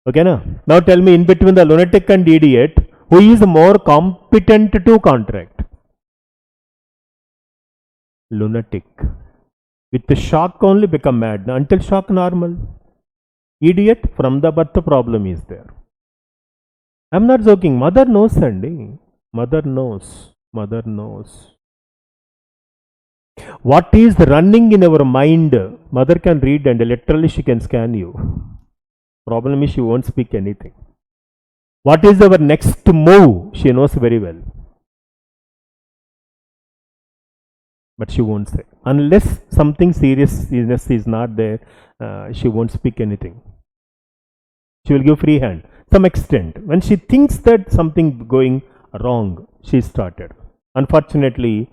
Okay, na? Now tell me, in between the lunatic and idiot, who is more competent to contract? Lunatic. With the shock only become mad. Until shock normal. Idiot, from the birth problem is there. I am not joking. Mother knows, Sandy. Mother knows. Mother knows. What is running in our mind? Mother can read and literally she can scan you. Problem is she won't speak anything. What is our next move? She knows very well. But she won't say. Unless something seriousness is not there, she won't speak anything. She will give free hand. Some extent. When she thinks that something going wrong, she started. Unfortunately,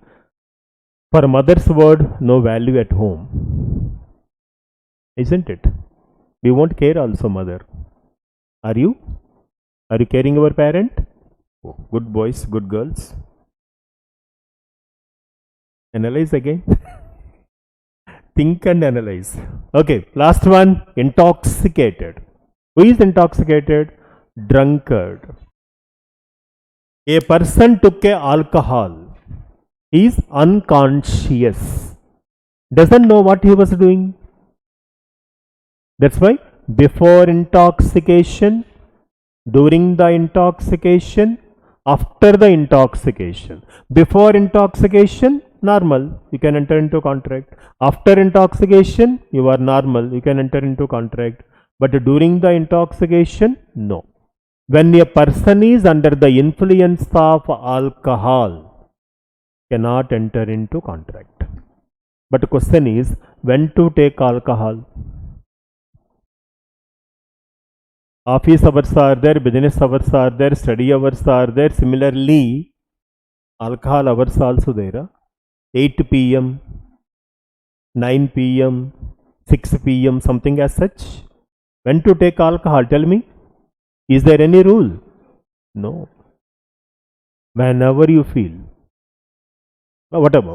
for mother's word, no value at home. Isn't it? We won't care also, mother. Are you? Are you caring our parent? Oh, good boys, good girls. Analyze again. Think and analyze. Okay, last one. Intoxicated. Who is intoxicated? Drunkard. A person took a alcohol. He is unconscious. Doesn't know what he was doing. That's why before intoxication, during the intoxication, after the intoxication. Before intoxication, normal, you can enter into contract. After intoxication, you are normal, you can enter into contract. But during the intoxication, no. When a person is under the influence of alcohol, cannot enter into contract. But the question is, when to take alcohol? Office hours are there, business hours are there, study hours are there. Similarly, alcohol hours also there. 8 p.m., 9 p.m., 6 p.m., something as such. When to take alcohol? Tell me. Is there any rule? No. Whenever you feel. Whatever.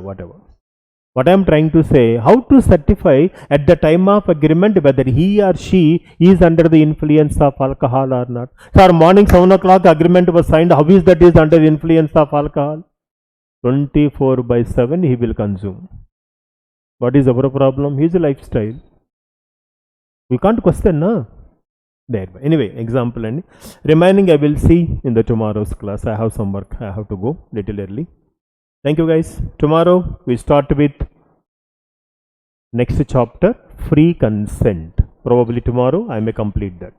What I am trying to say, how to certify at the time of agreement whether he or she is under the influence of alcohol or not. Sir, morning 7 o'clock agreement was signed. How is that is under the influence of alcohol? 24/7 he will consume. What is our problem? His lifestyle. We can't question, no? There. Anyway, example and remaining I will see in the tomorrow's class. I have some work. I have to go little early. Thank you guys. Tomorrow we start with Next chapter, free consent. Probably tomorrow I may complete that.